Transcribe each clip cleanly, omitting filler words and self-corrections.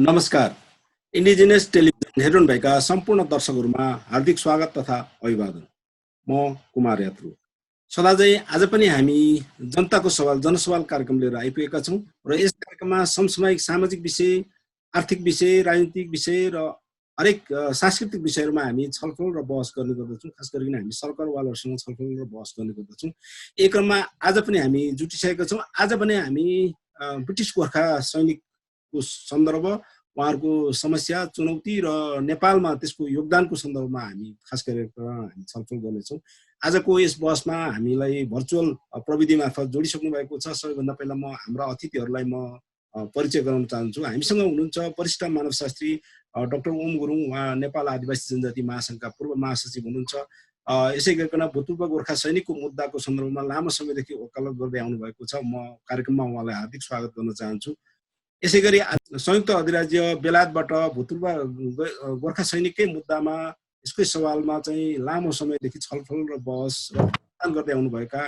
नमस्कार। Indigenous television हेरिरहनु भएका सम्पूर्ण दर्शकहरूमा हार्दिक स्वागत तथा अभिवादन। म कुमार यात्रु। सदाझै आज पनि हामी जनताको सवाल जनसवाल कार्यक्रम लिएर आइपुगेका छौँ र यस कार्यक्रममा समसामयिक सामाजिक विषय, आर्थिक विषय, राजनीतिक विषय र हरेक सांस्कृतिक विषयहरूमा हामी छलफल र बहस गर्ने गर्दछौँ। खास गरिकन हामी सरकारवालाहरूसँग छलफल र बहस गर्ने गर्दछौँ। एक क्रममा आज पनि हामी जुटिसकेका छौँ। आज पनि हामी ब्रिटिस गोर्खा सैनिकको सन्दर्भ, उहाँहरूको समस्या, चुनौती र नेपालमा त्यसको योगदानको सन्दर्भमा हामी खास गरेर हामी छलफल गर्नेछौँ। आजको यस बहसमा हामीलाई भर्चुअल प्रविधि मार्फत जोडिसक्नु भएको छ। सबैभन्दा पहिला म हाम्रा अतिथिहरूलाई म परिचय गराउन चाहन्छु। हामीसँग हुनुहुन्छ वरिष्ठ मानवशास्त्री डाक्टर ओम गुरुङ। उहाँ नेपाल आदिवासी जनजाति महासङ्घका पूर्व महासचिव हुनुहुन्छ। यसै गरिकन भूतपूर्व गोर्खा सैनिकको मुद्दाको सन्दर्भमा लामो समयदेखि वकालत गर्दै आउनुभएको छ। म कार्यक्रममा उहाँलाई हार्दिक स्वागत गर्न चाहन्छु। यसै गरी संयुक्त अधिराज्य बेलायतबाट भूतपूर्व गोर्खा सैनिककै मुद्दामा यसकै सवालमा चाहिँ लामो समयदेखि छलफल र बहस र गर्दै आउनुभएका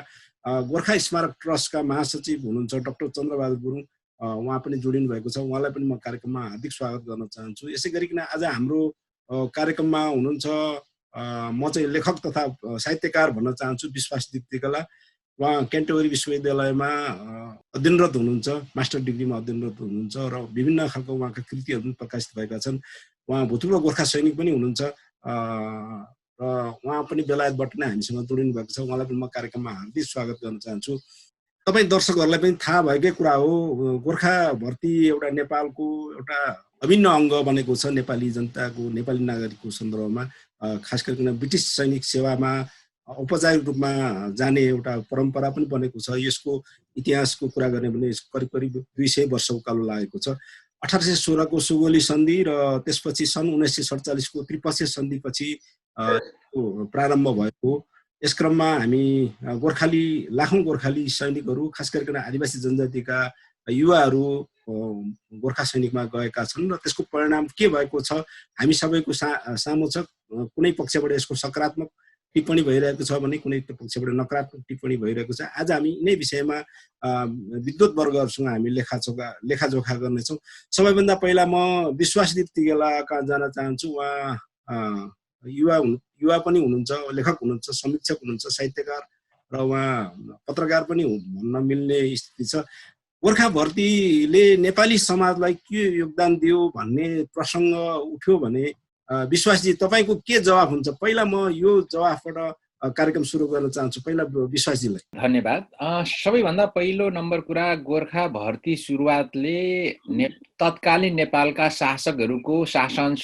गोर्खा स्मारक ट्रस्टका महासचिव हुनुहुन्छ डाक्टर चन्द्रबहादुर गुरुङ। उहाँ पनि जोडिनु भएको छ। उहाँलाई पनि म कार्यक्रममा हार्दिक स्वागत गर्न चाहन्छु। यसै गरिकन आज हाम्रो कार्यक्रममा हुनुहुन्छ म चाहिँ लेखक तथा साहित्यकार भन्न चाहन्छु विश्वास दिप्तिकला। उहाँ क्यान्टरबरी विश्वविद्यालयमा अध्ययनरत हुनुहुन्छ, मास्टर डिग्रीमा अध्ययनरत हुनुहुन्छ र विभिन्न खालको उहाँका कृतिहरू पनि प्रकाशित भएका छन्। उहाँ भूतपूर्व गोर्खा सैनिक पनि हुनुहुन्छ र उहाँ पनि बेलायतबाट नै हामीसँग जोडिनु भएको छ। उहाँलाई पनि म कार्यक्रममा हार्दिक स्वागत गर्न चाहन्छु। तपाईँ दर्शकहरूलाई पनि थाहा भएकै कुरा हो, गोर्खा भर्ती एउटा नेपालको एउटा अभिन्न अङ्ग बनेको छ। नेपाली जनताको, नेपाली नागरिकको सन्दर्भमा खास गरिकन ब्रिटिस सैनिक सेवामा औपचारिक रूपमा जाने एउटा परम्परा पनि बनेको छ। यसको इतिहासको कुरा गर्ने भने करिब करिब 200 वर्ष उकालो लागेको छ। 1816 को सुगोली सन्धि र त्यसपछि सन् 1947 को त्रिपक्षीय सन्धिपछि प्रारम्भ भएको। यस क्रममा हामी लाखौं गोर्खाली सैनिकहरू, खास गरिकन आदिवासी जनजातिका युवाहरू गोर्खा सैनिकमा गएका छन् र त्यसको परिणाम के भएको छ हामी सबैको सामु छ। कुनै पक्षबाट यसको सकारात्मक टिप्पणी भइरहेको छ भने कुनै पक्षबाट नकारात्मक टिप्पणी भइरहेको छ। आज हामी यिनै विषयमा विद्वत वर्गहरूसँग हामी लेखाजोखा गर्नेछौँ। सबैभन्दा पहिला म विश्वास दिप्तिकला कहाँ जान चाहन्छु। उहाँ युवा पनि हुनुहुन्छ, लेखक हुनुहुन्छ, समीक्षक हुनुहुन्छ, साहित्यकार र उहाँ पत्रकार पनि भन्न मिल्ने स्थिति छ। गोर्खा भर्तीले नेपाली समाजलाई के योगदान दियो भन्ने प्रसङ्ग उठ्यो भने विश्वासजी तपाईँको के जवाफ हुन्छ? पहिला म यो जवाफबाट कार्यक्रम सुरु गर्न चाहन्छु। पहिला विश्वासजीलाई धन्यवाद। सबैभन्दा पहिलो नम्बर कुरा, गोर्खा भर्ती सुरुवातले तत्कालीन नेपालका शासकहरूको शासन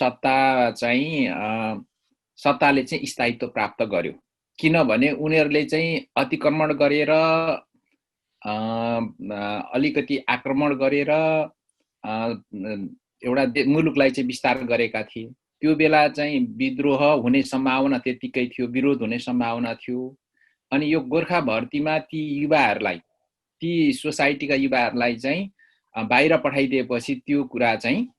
सत्ताले चाहिँ स्थायित्व प्राप्त गर्यो। किनभने उनीहरूले चाहिँ अतिक्रमण गरेर अलिकति आक्रमण गरेर एउटा मुलुकलाई चाहिँ विस्तार गरेका थिए। त्यो बेला चाहिँ विद्रोह हुने सम्भावना त्यतिकै थियो, विरोध हुने सम्भावना थियो। अनि यो गोर्खा भर्तीमा ती युवाहरूलाई, ती सोसाइटीका युवाहरूलाई चाहिँ बाहिर पठाइदिएपछि त्यो कुरा चाहिँ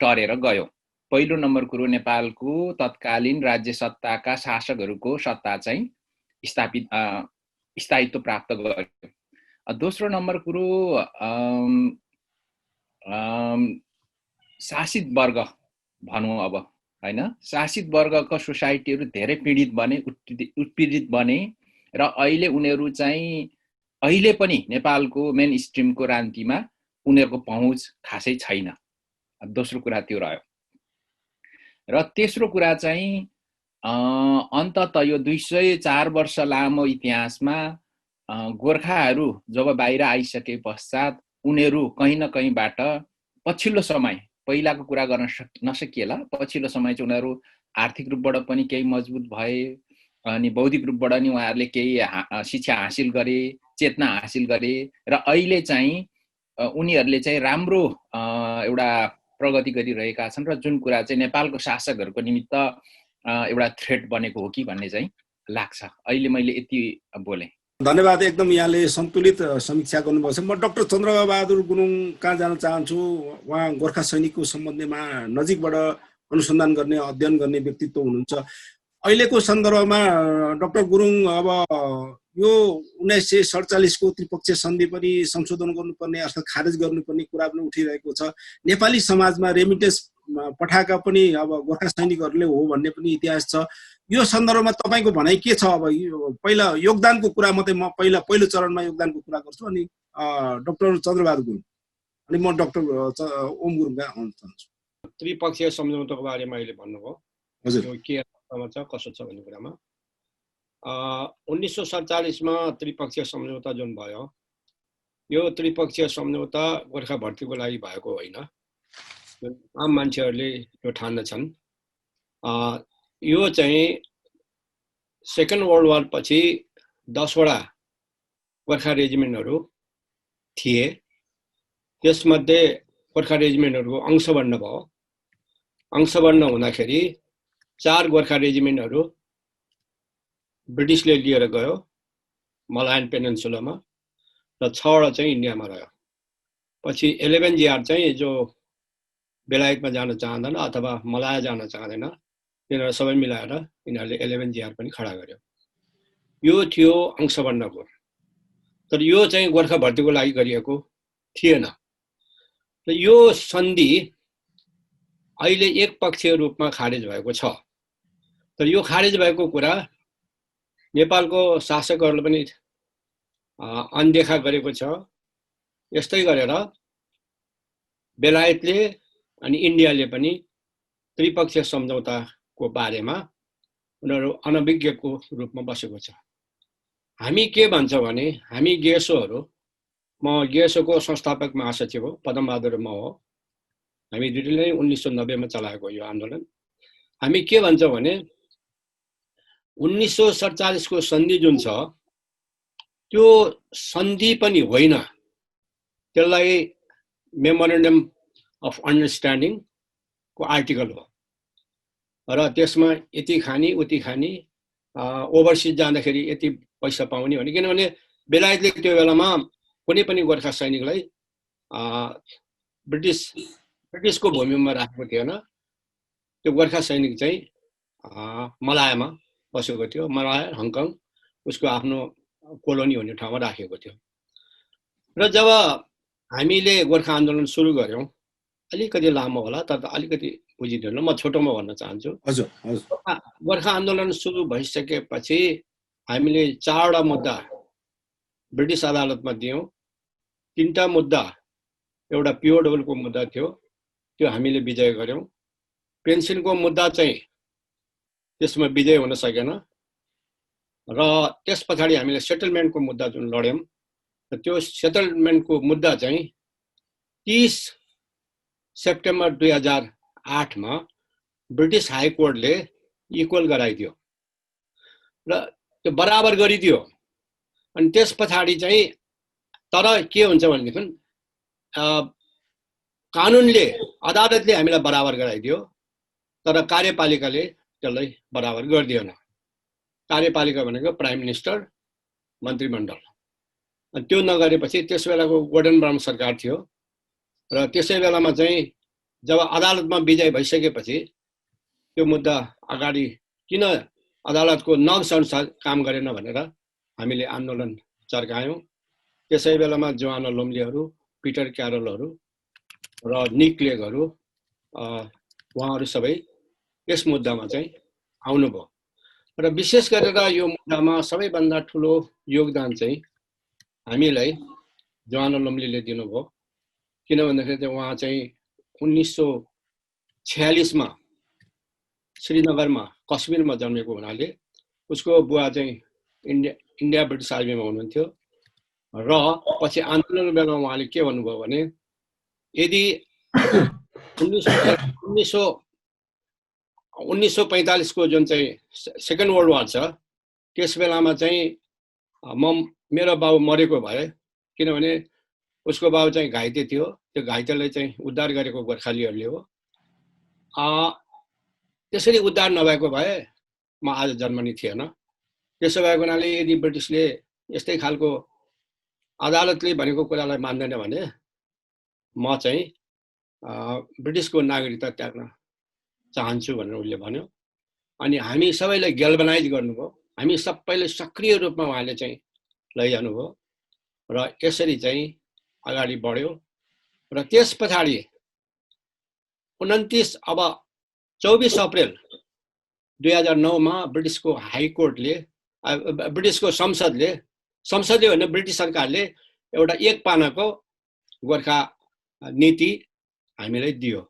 टरेर गयो। पहिलो नम्बर कुरो, नेपालको तत्कालीन राज्य सत्ताका शासकहरूको सत्ता चाहिँ स्थायित्व प्राप्त गर्यो। दोस्रो नम्बर कुरो, शासित वर्ग भनौँ अब हैन, शासित वर्गका सोसाइटीहरू धेरै पीडित बने, उत्पीडित बने र अहिले उनीहरू चाहिँ अहिले पनि नेपालको मेन स्ट्रिमको राजनीतिमा उनीहरूको पहुँच खासै छैन। दोस्रो कुरा त्यो रह्यो। र तेस्रो कुरा चाहिँ अन्ततः यो 204 वर्ष लामो इतिहासमा गोर्खाहरू जब बाहिर आइसके पश्चात उनीहरू कहीँ न कहीँबाट पछिल्लो समय, पहिलाको कुरा गर्न नसकिएला, पछिल्लो समय चाहिँ उनीहरू आर्थिक रूपबाट पनि केही मजबुत भए, अनि बौद्धिक रूपबाट नि उहाँहरूले केही शिक्षा हासिल गरे, चेतना हासिल गरे र अहिले चाहिँ उनीहरूले चाहिँ राम्रो एउटा प्रगति गरिरहेका छन् र जुन कुरा चाहिँ नेपालको शासकहरूको निमित्त एउटा थ्रेट बनेको हो कि भन्ने चाहिँ लाग्छ। अहिले मैले यति बोले। धन्यवाद। एकदम यहाँले सन्तुलित समीक्षा गर्नुभएको छ। म डाक्टर चन्द्रबहादुर गुरुङ कहाँ जान चाहन्छु। उहाँ गोर्खा सैनिकको सम्बन्धमा नजिकबाट अनुसन्धान गर्ने, अध्ययन गर्ने व्यक्तित्व हुनुहुन्छ। अहिलेको सन्दर्भमा डाक्टर गुरुङ, अब यो 1947 को त्रिपक्षीय सन्धि पनि संशोधन गर्नुपर्ने अर्थात् खारेज गर्नुपर्ने कुरा पनि उठिरहेको छ। नेपाली समाजमा रेमिटेन्स पठाएका पनि अब गोर्खा सैनिकहरूले हो भन्ने पनि इतिहास छ। यो सन्दर्भमा तपाईँको भनाइ के छ? अब पहिला योगदानको कुरा मात्रै म पहिलो चरणमा योगदानको कुरा गर्छु, अनि डाक्टर चन्द्रबहादुर गुरुङ अनि म डाक्टर ओम गुरुङका हुन चाहन्छु। त्रिपक्षीय सम्झौताको बारेमा अहिले भन्नुभयो, हजुर, यो के अवस्थामा छ कसो छ भन्ने कुरामा 1947 मा त्रिपक्षीय सम्झौता जुन भयो, यो त्रिपक्षीय सम्झौता गोर्खा भर्तीको लागि भएको होइन। आम मान्छेहरूले यो ठान्दछन्। यो चाहिँ सेकेन्ड वर्ल्ड वार पछि 10 वटा गोर्खा रेजिमेन्टहरू थिए। त्यसमध्ये गोर्खा रेजिमेन्टहरूको अंश बन्न भयो। अंश बन्न हुँदाखेरि 4 गोर्खा रेजिमेन्टहरू ब्रिटिसले लिएर गयो मलायन पेनिन्सुलामा र 6 वटा चाहिँ इन्डियामा रह्यो। पछि 11 GR चाहिँ जो बेलायतमा जान चाहँदैन अथवा मलाया जान चाहँदैन, तिनीहरू सबै मिलाएर यिनीहरूले 11 GR पनि खडा गर्यो। यो थियो अंश बन्नको। तर यो चाहिँ गोर्खा भर्तीको लागि गरिएको थिएन। र यो सन्धि अहिले एकपक्षीय रूपमा खारेज भएको छ। तर यो खारेज भएको कुरा नेपालको शासकहरूले पनि अनदेखा गरेको छ। यस्तै गरेर बेलायतले अनि इन्डियाले पनि त्रिपक्षीय सम्झौताको बारेमा उनीहरू अनभिज्ञको रूपमा बसेको छ। हामी के भन्छौँ भने, हामी गेसोहरू, म गेसोको संस्थापक महासचिव हो, पदमबहादुर म हो। हामी दुईले नै 1990 मा चलाएको यो आन्दोलन। हामी के भन्छौँ भने 1947 को सन्धि जुन छ त्यो सन्धि पनि होइन, त्यसलाई मेमोरेन्डम अफ अन्डरस्ट्यान्डिङ को आर्टिकल हो। र त्यसमा यति खानी उति खानी, ओभरसिज जाँदाखेरि यति पैसा पाउने भने, किनभने बेलायतले त्यो बेलामा कुनै पनि गोर्खा सैनिकलाई ब्रिटिसको भूमिमा राखेको थिएन। त्यो गोर्खा सैनिक चाहिँ मलायामा बसेको थियो। मलाया, हङकङ उसको आफ्नो कोलोनी हुने ठाउँमा राखेको थियो। र जब हामीले गोर्खा आन्दोलन सुरु गर्यौं, अलिकति लामो होला तर अलिकति बुझिदिनु, म छोटोमा भन्न चाहन्छु। हजुर, गोर्खा आन्दोलन सुरु भइसकेपछि हामीले 4 वटा मुद्दा ब्रिटिस अदालतमा दियौं। 3टा मुद्दा, एउटा पिओडब्ल्यूको मुद्दा थियो, त्यो हामीले विजय गर्यौं। पेन्सनको मुद्दा चाहिँ त्यसमा विजय हुन सकेन। र त्यस पछाडि हामीले सेटलमेन्टको मुद्दा जुन लड्यौं, त्यो सेटलमेन्टको मुद्दा चाहिँ 30 सेप्टेम्बर 2008 मा ब्रिटिस हाई कोर्टले इक्वल गराइदियो र त्यो बराबर गरिदियो। अनि त्यस पछाडि चाहिँ तर के हुन्छ भनेदेखि कानुनले, अदालतले हामीलाई बराबर गराइदियो, तर कार्यपालिकाले त्यसलाई बराबर गरिदिएन। कार्यपालिका भनेको प्राइम मिनिस्टर, मन्त्रीमण्डल। अनि त्यो नगरेपछि त्यस बेलाको गोर्डन ब्राउन सरकार थियो र त्यसै बेलामा चाहिँ जब अदालतमा विजय भइसकेपछि त्यो मुद्दा अगाडि किन अदालतको नर्म्स अनुसार काम गरेन भनेर हामीले आन्दोलन चर्कायौं। त्यसै बेलामा जोआना लोम्लीहरू, पिटर क्यारोलहरू र निक क्लेगहरू, उहाँहरू सबै यस मुद्दामा चाहिँ आउनुभयो। र विशेष गरेर यो मुद्दामा सबैभन्दा ठुलो योगदान चाहिँ हामीलाई जोआना लोम्लीले दिनुभयो। किन भन्दाखेरि उहाँ चाहिँ 1946 मा श्रीनगरमा, कश्मीरमा जन्मेको हुनाले उसको बुवा चाहिँ इन्डिया ब्रिटिस आर्मीमा हुनुहुन्थ्यो। र पछि आन्दोलनको बेलामा उहाँले के भन्नुभयो भने, यदि 1945 को जुन चाहिँ सेकेन्ड वर्ल्ड वार छ, त्यस बेलामा चाहिँ मेरो बाबु मरेको भए, किनभने उसको बाबु चाहिँ घाइते थियो, त्यो घाइतेलाई चाहिँ उद्धार गरेको गोर्खालीहरूले हो। त्यसरी उद्धार नभएको भए म आज जन्मने थिएन। त्यसो भएको हुनाले यदि ब्रिटिसले यस्तै खालको अदालतले भनेको कुरालाई मान्दैन भने म चाहिँ ब्रिटिसको नागरिकता त्याग्न चाहन्छु भनेर उसले भन्यो। अनि हामी सबैलाई ग्याल्भनाइज गर्नुभयो। हामी सबैले सक्रिय रूपमा उहाँले चाहिँ लैजानुभयो र यसरी चाहिँ अगाडि बढ्यो र त्यस पछाडि 24 अप्रिल 2009 मा ब्रिटिसको हाइकोर्टले ब्रिटिसको संसदले भने ब्रिटिस सरकारले एउटा एक पानाको गोर्खा नीति हामीलाई दियो।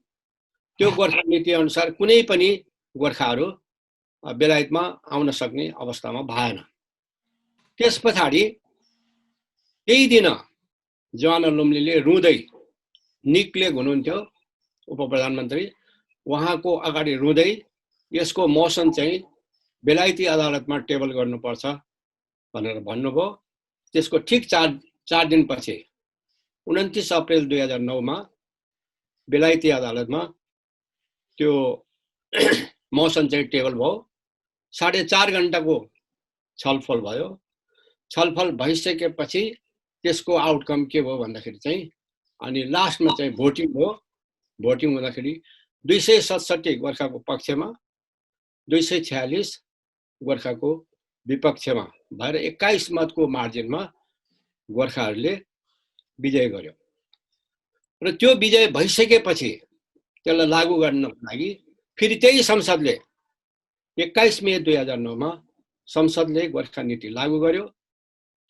त्यो गोर्खा नीति अनुसार कुनै पनि गोर्खाहरू बेलायतमा आउन सक्ने अवस्थामा भएन। त्यस पछाडि त्यही दिन जवाहरलाल लुम्लीले रुँदै, निक क्लेग हुनुहुन्थ्यो उप प्रधानमन्त्री, उहाँको अगाडि रुँदै यसको मोसन चाहिँ बेलायती अदालतमा टेबल गर्नुपर्छ भनेर भन्नुभयो। त्यसको ठिक 4 दिनपछि 29 अप्रिल 2009 मा बेलायती अदालतमा त्यो मोसन चाहिँ टेबल भयो। 4.5 घण्टाको छलफल भयो। छलफल भइसकेपछि त्यसको आउटकम के भयो भन्दाखेरि चाहिँ अनि लास्टमा चाहिँ भोटिङ भयो। भोटिङ हुँदाखेरि 267 गोर्खाको पक्षमा, 246 गोर्खाको विपक्षमा भएर 21 मतको मार्जिनमा गोर्खाहरूले विजय गर्यो। र त्यो विजय भइसकेपछि त्यसलाई लागू गर्नको लागि फेरि त्यही संसदले 21 मे 2009 मा संसदले गोर्खा नीति लागू गर्यो।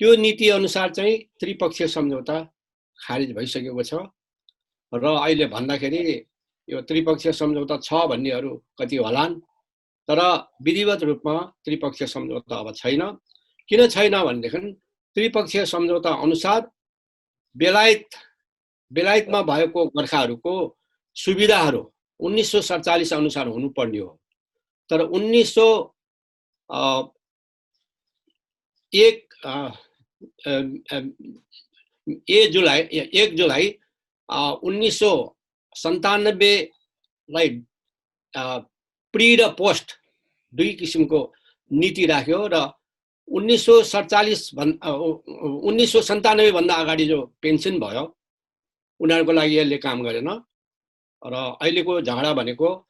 त्यो नीति अनुसार चाहिँ त्रिपक्षीय सम्झौता खारिज भइसकेको छ र अहिले भन्दाखेरि यो त्रिपक्षीय सम्झौता छ भन्नेहरू कति होलान्, तर विधिवत रूपमा त्रिपक्षीय सम्झौता अब छैन। किन छैन भनेदेखि त्रिपक्षीय सम्झौता अनुसार बेलायतमा भएको गोर्खाहरूको सुविधाहरू 1947 अनुसार हुनुपर्ने हो। तर 1 जुलाई 1997 लाई प्री र पोस्ट दुई किसिमको नीति राख्यो र 1997 भन्दा अगाडि जो पेन्सन भयो उनीहरूको लागि यसले काम गरेन। र अहिलेको झगडा भनेको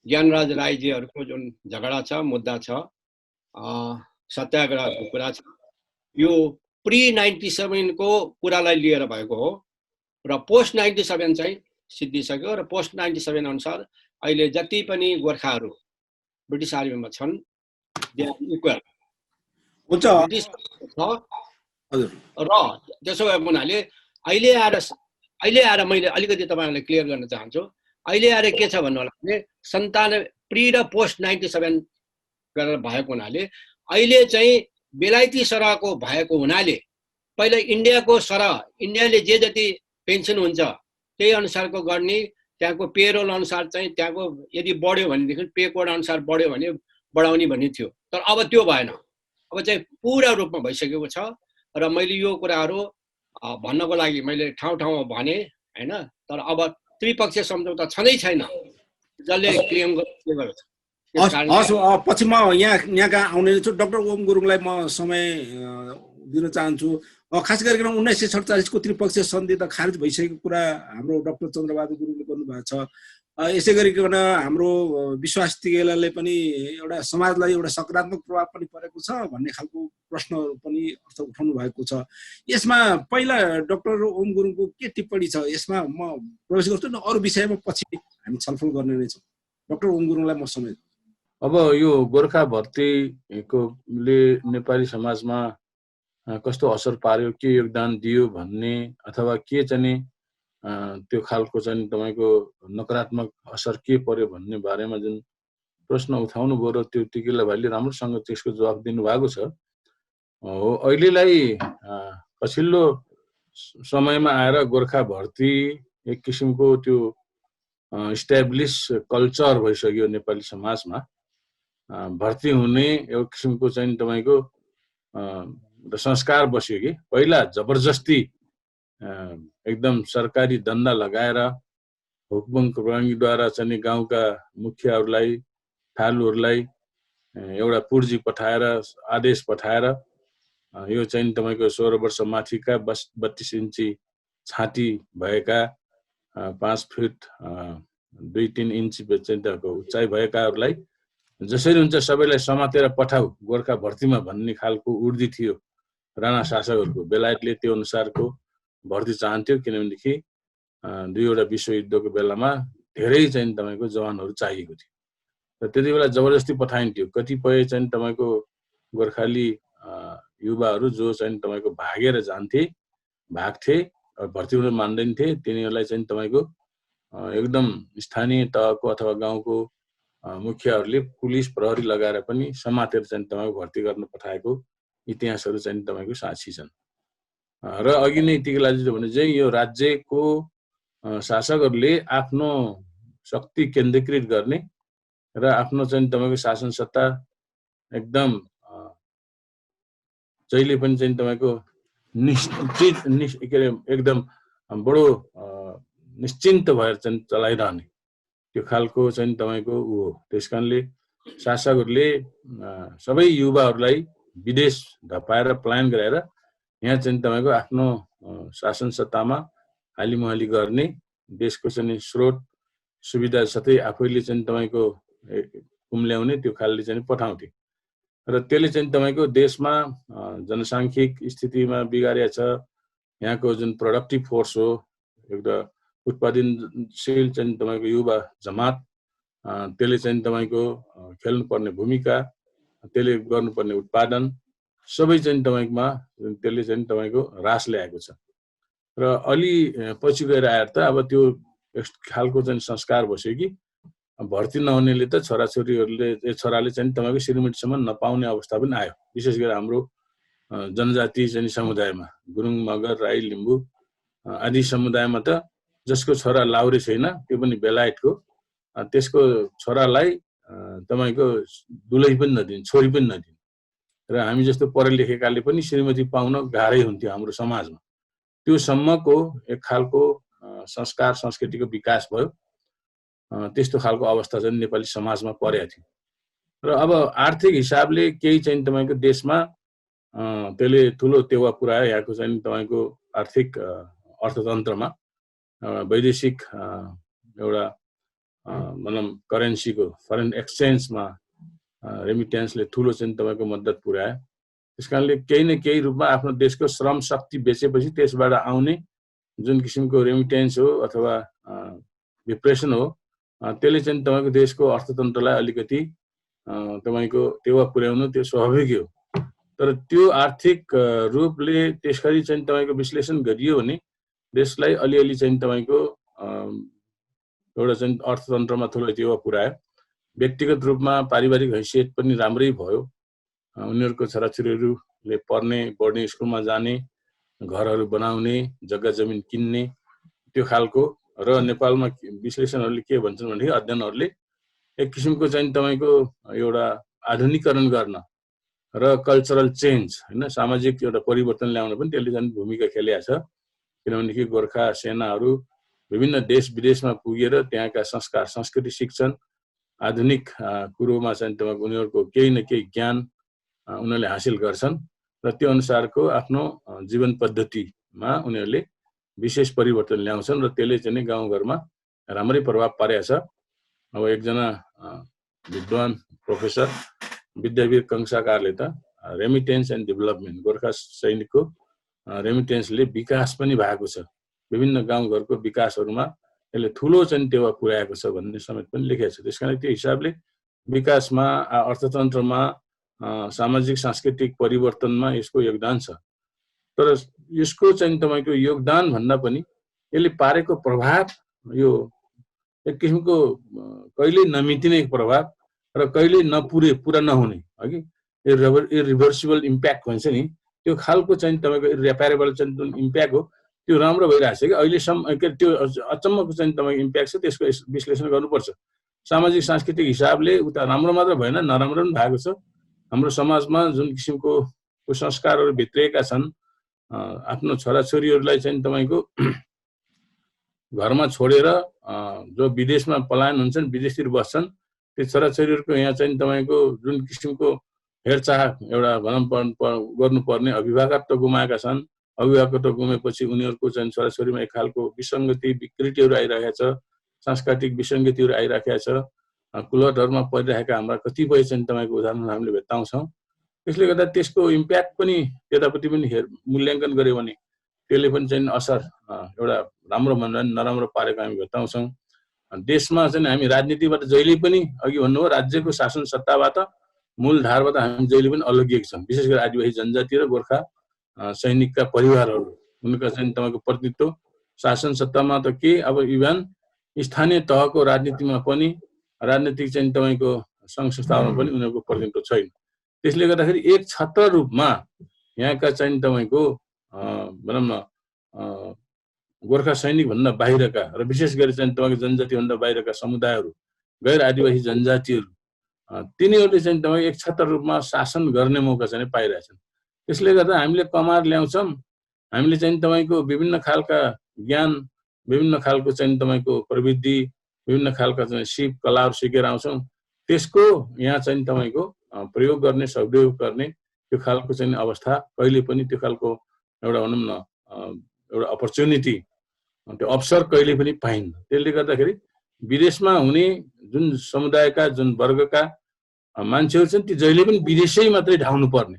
ज्ञानराज राईजीहरूको जुन झगडा छ, मुद्दा छ, सत्याग्रहको कुरा छ, यो प्री 97 को कुरालाई लिएर भएको हो र पोस्ट 97 चाहिँ सिद्धिसक्यो। र पोस्ट 97 अनुसार अहिले जति पनि गोर्खाहरू ब्रिटिस आर्मीमा छन् दे आर इक्वल हुन्छ। ब्रिटिस छ। र त्यसो भएको हुनाले अहिले आएर मैले अलिकति तपाईहरुलाई क्लियर गर्न चाहन्छु। अहिले आएर के छ भन्नु होला भने 97 प्री र पोस्ट 97 गरेर भएको हुनाले अहिले चाहिँ बेलायती सरहको भएको हुनाले पहिला इन्डियाले जे जति पेन्सन हुन्छ त्यही अनुसारको गर्ने, त्यहाँको पेरोल अनुसार चाहिँ त्यहाँको यदि बढ्यो भनेदेखि पे कोड अनुसार बढ्यो भने बढाउने भन्ने थियो। तर अब त्यो भएन। अब चाहिँ पूरा रूपमा भइसकेको छ र मैले यो कुराहरू भन्नको लागि मैले ठाउँ भने हैन। तर अब त्रिपक्षीय सम्झौता छँदै छैन जसले क्लेम गरेको छ। हस्, पछि म यहाँका आउने छु। डाक्टर ओम गुरुङलाई म समय दिन चाहन्छु। खास गरिकन 1947 को त्रिपक्षीय सन्धि त खारिज भइसकेको कुरा हाम्रो डाक्टर चन्द्रबहादुर गुरुङले गर्नुभएको छ। यसै गरिकन हाम्रो विश्वास तिगेलाले पनि एउटा समाजलाई एउटा सकारात्मक प्रभाव पनि परेको छ भन्ने खालको प्रश्न पनि अर्थ उठाउनु भएको छ। यसमा पहिला डाक्टर ओम गुरुङको के टिप्पणी छ यसमा म प्रवेश गर्छु न, अरू विषयमा पछि हामी छलफल गर्ने नै छौँ। डाक्टर ओम गुरुङलाई म समय। अब यो गोर्खा भर्तीले नेपाली समाजमा कस्तो असर पार्यो, के योगदान दियो भन्ने अथवा के चाहिँ त्यो खालको चाहिँ तपाईको नकारात्मक असर के पर्यो भन्ने बारेमा जुन प्रश्न उठाउनु भयो र त्यो टिकिला भाइले राम्रोसँग त्यसको जवाफ दिनुभएको छ। हो, अहिलेलाई पछिल्लो समयमा आएर गोर्खा भर्ती एक किसिमको त्यो इस्टाब्लिश कल्चर भइसक्यो नेपाली समाजमा। भर्ती हुने एक किसिमको चाहिँ तपाईको संस्कार बस्यो कि पहिला जबरजस्ती एकदम सरकारी दण्ड लगाएर हुकुम प्रणालीद्वारा चाहिँ गाउँका मुखियाहरूलाई, ठालुहरूलाई एउटा पुर्जी पठाएर, आदेश पठाएर यो चाहिँ तपाईको 16 वर्ष माथिका 32 इन्ची छाती भएका 5 फिट 2-3 इन्ची उचाइ भएकाहरूलाई जसरी हुन्छ सबैलाई समातेर पठाऊ गोर्खा भर्तीमा भन्ने खालको उर्दी थियो। राणा शासकहरूको बेलायतले त्यो अनुसारको भर्ती चाहन्थ्यो, किनभनेदेखि दुईवटा विश्वयुद्धको बेलामा धेरै चाहिँ तपाईँको जवानहरू चाहिएको थियो र त्यति बेला जबरजस्ती पठाइन्थ्यो। कतिपय चाहिँ तपाईँको गोर्खाली युवाहरू जो चाहिँ तपाईँको भाग्थे भर्ती हुन मान्दैन्थे, तिनीहरूलाई चाहिँ तपाईँको एकदम स्थानीय तहको अथवा गाउँको मुखियाहरूले पुलिस प्रहरी लगाएर पनि समातेर चाहिँ तपाईँको भर्ती गर्न पठाएको इतिहासहरू चाहिँ तपाईँको साक्षी छन्। र अघि नै टिकलाजीले भने चाहिँ यो राज्यको शासकहरूले आफ्नो शक्ति केन्द्रीकृत गर्ने र आफ्नो चाहिँ तपाईँको शासन सत्ता एकदम जहिले पनि चाहिँ तपाईँको एकदम बडो निश्चिन्त भएर चाहिँ चलाइरहने त्यो खालको चाहिँ तपाईँको ऊ हो। त्यस कारणले शासकहरूले सबै युवाहरूलाई विदेश धपाएर प्लान गराएर यहाँ चाहिँ तपाईँको आफ्नो शासन सत्तामा हालिमुहाली गर्ने, देशको चाहिँ स्रोत सुविधा साथै आफैले चाहिँ तपाईँको कुम्ल्याउने त्यो खालले चाहिँ पठाउँथे र त्यसले चाहिँ तपाईँको देशमा जनसाङ्ख्यिक स्थितिमा बिगारेको छ। यहाँको जुन प्रोडक्टिभ फोर्स हो, एउटा उत्पादनशील चाहिँ तपाईँको युवा जमात, त्यसले चाहिँ तपाईँको खेल्नुपर्ने भूमिका, त्यसले गर्नुपर्ने उत्पादन सबै चाहिँ तपाईँकोमा त्यसले चाहिँ तपाईँको ह्रास ल्याएको छ र अलि पछि गएर आएर त अब त्यो खालको चाहिँ संस्कार बस्यो कि भर्ती नहुनेले त छोराले चाहिँ तपाईँको श्रीमतीसम्म नपाउने अवस्था पनि आयो। विशेष गरी हाम्रो जनजाति चाहिँ समुदायमा गुरुङ, मगर, राई, लिम्बू आदि समुदायमा त जसको छोरा लाउरे छैन, त्यो पनि बेलायतको, त्यसको छोरालाई तपाईँको दुलै पनि नदिने, छोरी पनि नदिने र हामी जस्तो पढे लेखेकाले पनि श्रीमती पाउन गाह्रै हुन्थ्यो हाम्रो समाजमा। त्यो सम्मको एक खालको संस्कार संस्कृतिको विकास भयो। त्यस्तो खालको अवस्था चाहिँ नेपाली समाजमा परेको थियो र अब आर्थिक हिसाबले केही चाहिँ तपाईँको देशमा त्यसले ठुलो टेवा पुर्यायो। यहाँको चाहिँ तपाईँको आर्थिक अर्थतन्त्रमा वैदेशिक एउटा भनौँ करेन्सीको फरेन एक्सचेन्जमा रेमिटेन्सले ठुलो चाहिँ तपाईँको मद्दत पुर्यायो। त्यस कारणले केही न केही रूपमा आफ्नो देशको श्रम शक्ति बेचेपछि त्यसबाट आउने जुन किसिमको रेमिटेन्स हो अथवा डिप्रेसन हो, त्यसले चाहिँ तपाईँको देशको अर्थतन्त्रलाई अलिकति तपाईँको टेवा पुर्याउनु त्यो स्वाभाविक हो। तर त्यो आर्थिक रूपले त्यसरी चाहिँ तपाईँको विश्लेषण गरियो भने देशलाई अलिअलि चाहिँ तपाईँको एउटा चाहिँ अर्थतन्त्रमा ठुलो टेवा पुर्यायो। व्यक्तिगत रूपमा पारिवारिक हैसियत पनि राम्रै भयो। उनीहरूको छोराछोरीहरूले पढ्ने, बोर्डिङ स्कुलमा जाने, घरहरू बनाउने, जग्गा जमिन किन्ने त्यो खालको। र नेपालमा विश्लेषणहरूले के भन्छन् भनेदेखि अध्ययनहरूले एक किसिमको चाहिँ तपाईँको एउटा आधुनिकीकरण गर्न र कल्चरल चेन्ज होइन सामाजिक एउटा परिवर्तन ल्याउन पनि त्यसले चाहिँ भूमिका खेलेको छ। किनभनेदेखि गोर्खा सेनाहरू विभिन्न देश विदेशमा पुगेर त्यहाँका संस्कार संस्कृति शिक्षण, आधुनिक कुरोमा चाहिँ तपाईँको उनीहरूको केही न केही ज्ञान उनीहरूले हासिल गर्छन् र त्यो अनुसारको आफ्नो जीवन पद्धतिमा उनीहरूले विशेष परिवर्तन ल्याउँछन् र त्यसले चाहिँ गाउँघरमा राम्रै प्रभाव पारेको छ। अब एकजना विद्वान प्रोफेसर विद्यावीर कंसाकारले त रेमिटेन्स एन्ड डेभलपमेन्ट, गोर्खा सैनिकको रेमिटेन्सले विकास पनि भएको छ, विभिन्न गाउँघरको विकासहरूमा यसले ठुलो चाहिँ टेवा पुर्याएको छ भन्ने समेत पनि लेखेको छ। त्यस कारण त्यो हिसाबले विकासमा, अर्थतन्त्रमा, सामाजिक सांस्कृतिक परिवर्तनमा यसको योगदान छ। तर यसको चाहिँ तपाईँको योगदान भन्दा पनि यसले पारेको प्रभाव यो एक किसिमको कहिले नमितिने प्रभाव र कहिले पुरा नहुने अघि इरिभर्सिबल इम्प्याक्ट भन्छ नि, त्यो खालको चाहिँ तपाईँको इरेपेरेबल चाहिँ जुन इम्प्याक्ट हो त्यो राम्रो भइरहेको छ कि अहिलेसम्म त्यो अचम्मको चाहिँ तपाईँको इम्प्याक्ट छ। त्यसको विश्लेषण गर्नुपर्छ। सामाजिक सांस्कृतिक हिसाबले उता राम्रो मात्र भएन, नराम्रो पनि भएको छ। हाम्रो समाजमा जुन किसिमको कुसंस्कारहरू भित्रिएका छन्, आफ्नो छोराछोरीहरूलाई चाहिँ तपाईँको घरमा छोडेर जो विदेशमा पलायन हुन्छन्, विदेशतिर बस्छन्, त्यो छोराछोरीहरूको यहाँ चाहिँ तपाईँको जुन किसिमको हेरचाह एउटा भनौँ गर्नुपर्ने अभिभावकत्व गुमाएका छन्। अभिभावकत्व गुमेपछि उनीहरूको चाहिँ छोराछोरीमा एक खालको विसङ्गति, विकृतिहरू आइरहेको छ, सांस्कृतिक विसङ्गतिहरू आइरहेको छ। कुलतहरूमा परिरहेका हाम्रा कतिपय चाहिँ तपाईँको उदाहरण हामीले भेट्टाउँछौँ त्यसले गर्दा त्यसको इम्प्याक्ट पनि त्यतापट्टि पनि मूल्याङ्कन गर्यो भने त्यसले पनि चाहिँ असर एउटा राम्रो भनेर नराम्रो पारेको हामी भेट्टाउँछौँ। देशमा चाहिँ हामी राजनीतिबाट जहिले पनि अघि भन्नुभयो राज्यको शासन सत्ताबाट मूलधारबाट हामी जहिले पनि अलगिएका छौँ। विशेष गरी आदिवासी जनजाति र गोर्खा सैनिकका परिवारहरू उनका चाहिँ तपाईँको प्रतिनिधित्व शासन सत्तामा त के अब इभन स्थानीय तहको राजनीतिमा पनि राजनीतिक चाहिँ तपाईँको सङ्घ संस्थामा पनि उनीहरूको प्रतिनिधित्व छैन। त्यसले गर्दाखेरि एक छत्र रूपमा यहाँका चाहिँ तपाईँको भनौँ न गोर्खा सैनिकभन्दा बाहिरका र विशेष गरी चाहिँ तपाईँको जनजातिभन्दा बाहिरका समुदायहरू गैर आदिवासी जनजातिहरू तिनीहरूले चाहिँ तपाईँ एक छत्र रूपमा शासन गर्ने मौका चाहिँ पाइरहेछन्। त्यसले गर्दा हामीले कमार ल्याउँछौँ, हामीले चाहिँ तपाईँको विभिन्न खालका ज्ञान, विभिन्न खालको चाहिँ तपाईँको प्रविधि, विभिन्न खालका चाहिँ सिप कलाहरू सिकेर आउँछौँ। त्यसको यहाँ चाहिँ तपाईँको प्रयोग गर्ने, सदुपयोग गर्ने त्यो खालको चाहिँ अवस्था कहिले पनि त्यो खालको एउटा भनौँ न एउटा अपर्च्युनिटी, त्यो अवसर कहिले पनि पाइन्न। त्यसले गर्दाखेरि विदेशमा हुने जुन समुदायका जुन वर्गका मान्छेहरू छन् ती जहिले पनि विदेशै मात्रै धाउनु पर्ने,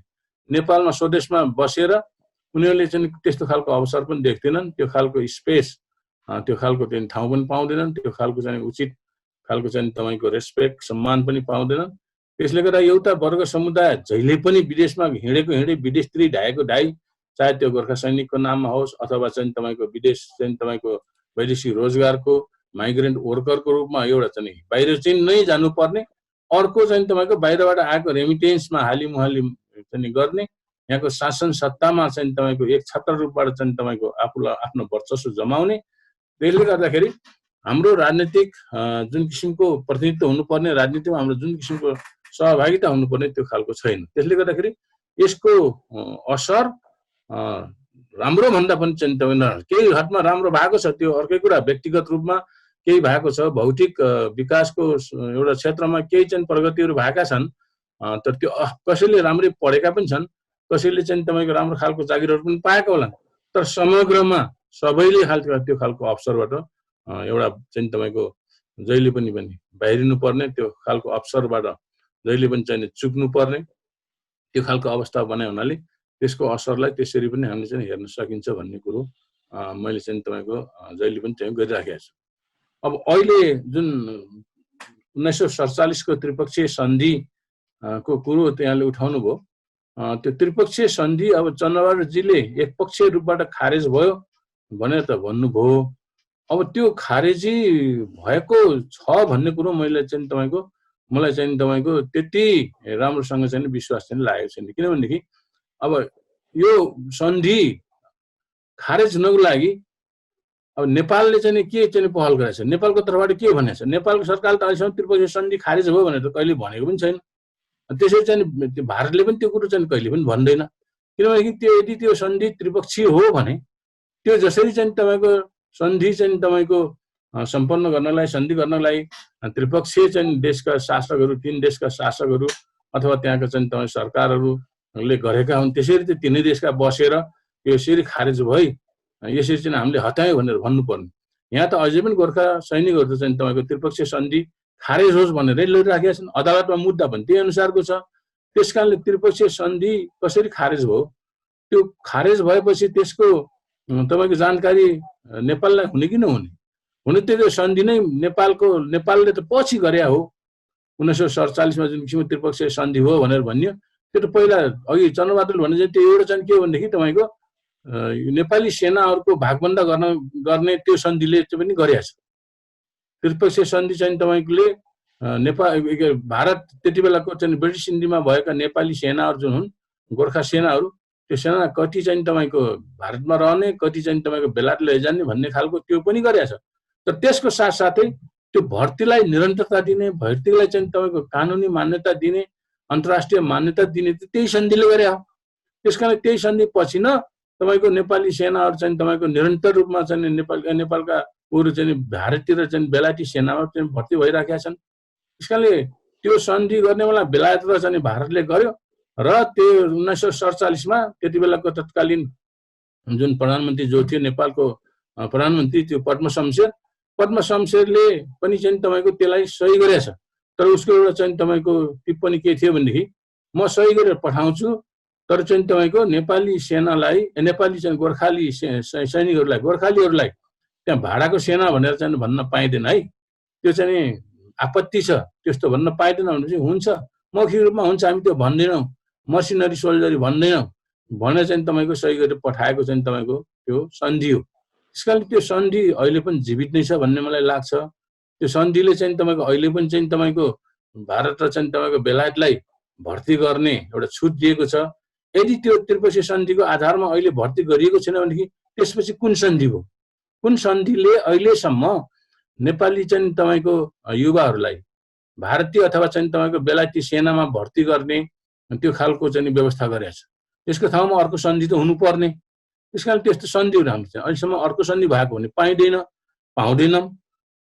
नेपालमा स्वदेशमा बसेर उनीहरूले चाहिँ त्यस्तो खालको अवसर पनि देख्दैनन्, त्यो खालको स्पेस, त्यो खालको चाहिँ ठाउँ पनि पाउँदैनन्, त्यो खालको चाहिँ उचित खालको चाहिँ तपाईँको रेस्पेक्ट सम्मान पनि पाउँदैनन्। त्यसले गर्दा एउटा वर्ग समुदाय जहिले पनि विदेशमा हिँडे विदेशतिर ढाएको ढाइ, चाहे त्यो गोर्खा सैनिकको नाममा होस् अथवा चाहिँ तपाईँको विदेश चाहिँ तपाईँको वैदेशिक रोजगारको माइग्रेन्ट वर्करको रूपमा एउटा चाहिँ बाहिर चाहिँ नै जानुपर्ने, अर्को चाहिँ तपाईँको बाहिरबाट आएको रेमिटेन्समा हालिमुहाली चाहिँ गर्ने, यहाँको शासन सत्तामा चाहिँ तपाईँको एक छत्र रूपबाट चाहिँ तपाईँको आफूलाई आफ्नो वर्चस्व जमाउने। त्यसले गर्दाखेरि हाम्रो राजनीतिक जुन किसिमको प्रतिनिधित्व हुनुपर्ने, राजनीतिमा हाम्रो जुन किसिमको सहभागिता हुनुपर्ने त्यो खालको छैन। त्यसले गर्दाखेरि यसको असर राम्रो भन्दा पनि चाहिँ केही हदमा राम्रो भएको छ, त्यो अर्कै कुरा। व्यक्तिगत रूपमा केही भएको छ, भौतिक विकासको एउटा क्षेत्रमा केही चाहिँ प्रगतिहरू भएका छन्, तर त्यो कसैले राम्रै पढेका पनि छन्, कसैले चाहिँ तपाईँको राम्रो खालको जागिरहरू पनि पाएका होलान्, तर समग्रमा सबैले त्यो खालको अवसरबाट एउटा चाहिँ तपाईँको जहिले पनि बाहिरिनु पर्ने, त्यो खालको अवसरबाट जहिले पनि चाहिँ चुक्नु पर्ने त्यो खालको अवस्था बनायो हुनाले त्यसको असरलाई त्यसरी पनि हामीले चाहिँ हेर्न सकिन्छ भन्ने कुरो मैले चाहिँ तपाईँको जहिले पनि चाहिँ गरिराखेको छु। अब अहिले जुन 1947 को त्रिपक्षीय सन्धि को कुरो त्यहाँले उठाउनु भयो, त्यो त्रिपक्षीय सन्धि अब चन्द्रबहादुरजीले एकपक्षीय रूपबाट खारेज भयो भनेर त भन्नुभयो। अब त्यो खारेजी भएको छ भन्ने कुरो मैले चाहिँ मलाई चाहिँ तपाईँको त्यति राम्रोसँग चाहिँ विश्वास चाहिँ लागेको छैन। किनभनेदेखि अब यो सन्धि खारेज हुनको लागि अब नेपालले चाहिँ के चाहिँ पहल गरेको छ, नेपालको तर्फबाट के भनेको छ? नेपालको सरकारले त अहिलेसम्म त्रिपक्षीय सन्धि खारेज भयो भनेर त कहिले भनेको पनि छैन। त्यसरी चाहिँ भारतले पनि त्यो कुरो चाहिँ कहिले पनि भन्दैन। किनभनेदेखि त्यो यदि त्यो सन्धि त्रिपक्षीय हो भने त्यो जसरी चाहिँ तपाईँको सन्धि चाहिँ तपाईँको सम्पन्न गर्नलाई, सन्धि गर्नलाई त्रिपक्षीय चाहिँ देशका शासकहरू, 3 देशका शासकहरू अथवा त्यहाँका चाहिँ तपाईँ सरकारहरूले गरेका हुन्, त्यसरी चाहिँ तिनै देशका बसेर यो यसरी खारेज भई यसरी चाहिँ हामीले हटायौँ भनेर भन्नुपर्ने। यहाँ त अझै पनि गोर्खा सैनिकहरू चाहिँ तपाईँको त्रिपक्षीय सन्धि खारेज होस् भनेरै लडिराखेका छन्। अदालतमा मुद्दा पनि त्यही अनुसारको छ। त्यस कारणले त्रिपक्षीय सन्धि कसरी खारेज भयो, त्यो खारेज भएपछि त्यसको तपाईँको जानकारी नेपाललाई हुने कि नहुने? हुनु त्यो सन्धि नै नेपालले त पछि गरे हो। 1947 मा जुन किसिमको त्रिपक्षीय सन्धि हो भनेर भनियो, त्यो त पहिला अघि चन्द्रबहादुरले भने चाहिँ त्यो एउटा चाहिँ के भनेदेखि तपाईँको नेपाली सेनाहरूको भागबन्दा गर्ने त्यो सन्धिले पनि गरेको छ। त्रिपक्षीय सन्धि चाहिँ तपाईँले भारत त्यति बेलाको चाहिँ ब्रिटिस इन्डियामा भएका नेपाली सेनाहरू जुन हुन्, गोर्खा सेनाहरू, त्यो सेना कति चाहिँ तपाईँको भारतमा रहने, कति चाहिँ तपाईँको बेलायत लैजाने भन्ने खालको त्यो पनि गरेको छ। तर त्यसको साथसाथै त्यो भर्तीलाई निरन्तरता दिने, भर्तीलाई चाहिँ तपाईँको कानुनी मान्यता दिने, अन्तर्राष्ट्रिय मान्यता दिने त्यही सन्धिले गरे हो। त्यस कारण त्यही सन्धि पछि न तपाईँको नेपाली सेनाहरू चाहिँ तपाईँको निरन्तर रूपमा चाहिँ नेपालका उहरू चाहिँ भारततिर चाहिँ बेलायती सेनामा चाहिँ भर्ती भइराखेका छन्। त्यस कारणले त्यो सन्धि गर्ने बेला बेलायत र चाहिँ भारतले गर्यो र त्यो 1947 मा त्यति बेलाको तत्कालीन जुन प्रधानमन्त्री जो थियो नेपालको प्रधानमन्त्री, त्यो पद्म शमशेरले पनि चाहिँ तपाईँको त्यसलाई सही गरेछ। तर उसको एउटा चाहिँ तपाईँको टिप्पणी के थियो भनेदेखि म सही गरेर पठाउँछु, तर चाहिँ तपाईँको नेपाली सेनालाई, नेपाली चाहिँ गोर्खाली सैनिकहरूलाई, गोर्खालीहरूलाई त्यहाँ भाडाको सेना भनेर चाहिँ भन्न पाइँदैन है। त्यो चाहिँ आपत्ति छ, त्यस्तो भन्न पाइँदैन भनेपछि हुन्छ, मौखिक रूपमा हुन्छ, हामी त्यो भन्दैनौँ, मसिनरी सोल्जरी भन्दैनौँ भने चाहिँ तपाईँको सही गरेर पठाएको चाहिँ तपाईँको त्यो सन्धि हो। त्यस कारण त्यो सन्धि अहिले पनि जीवित नै छ भन्ने मलाई लाग्छ। त्यो सन्धिले चाहिँ तपाईँको अहिले पनि चाहिँ तपाईँको भारत र चाहिँ तपाईँको बेलायतलाई भर्ती गर्ने एउटा छुट दिएको छ। यदि त्यो त्रिपक्षीय सन्धिको आधारमा अहिले भर्ती गरिएको छैन भनेदेखि त्यसपछि कुन सन्धि हो? कुन सन्धिले अहिलेसम्म नेपाली चाहिँ तपाईँको युवाहरूलाई भारतीय अथवा चाहिँ तपाईँको बेलायती सेनामा भर्ती गर्ने त्यो खालको चाहिँ व्यवस्था गरेको छ? त्यसको ठाउँमा अर्को सन्धि त हुनुपर्ने। त्यस कारण त्यस्तो सन्धिहरू हामी चाहिँ अहिलेसम्म अर्को सन्धि भएको भने पाउँदैनौँ।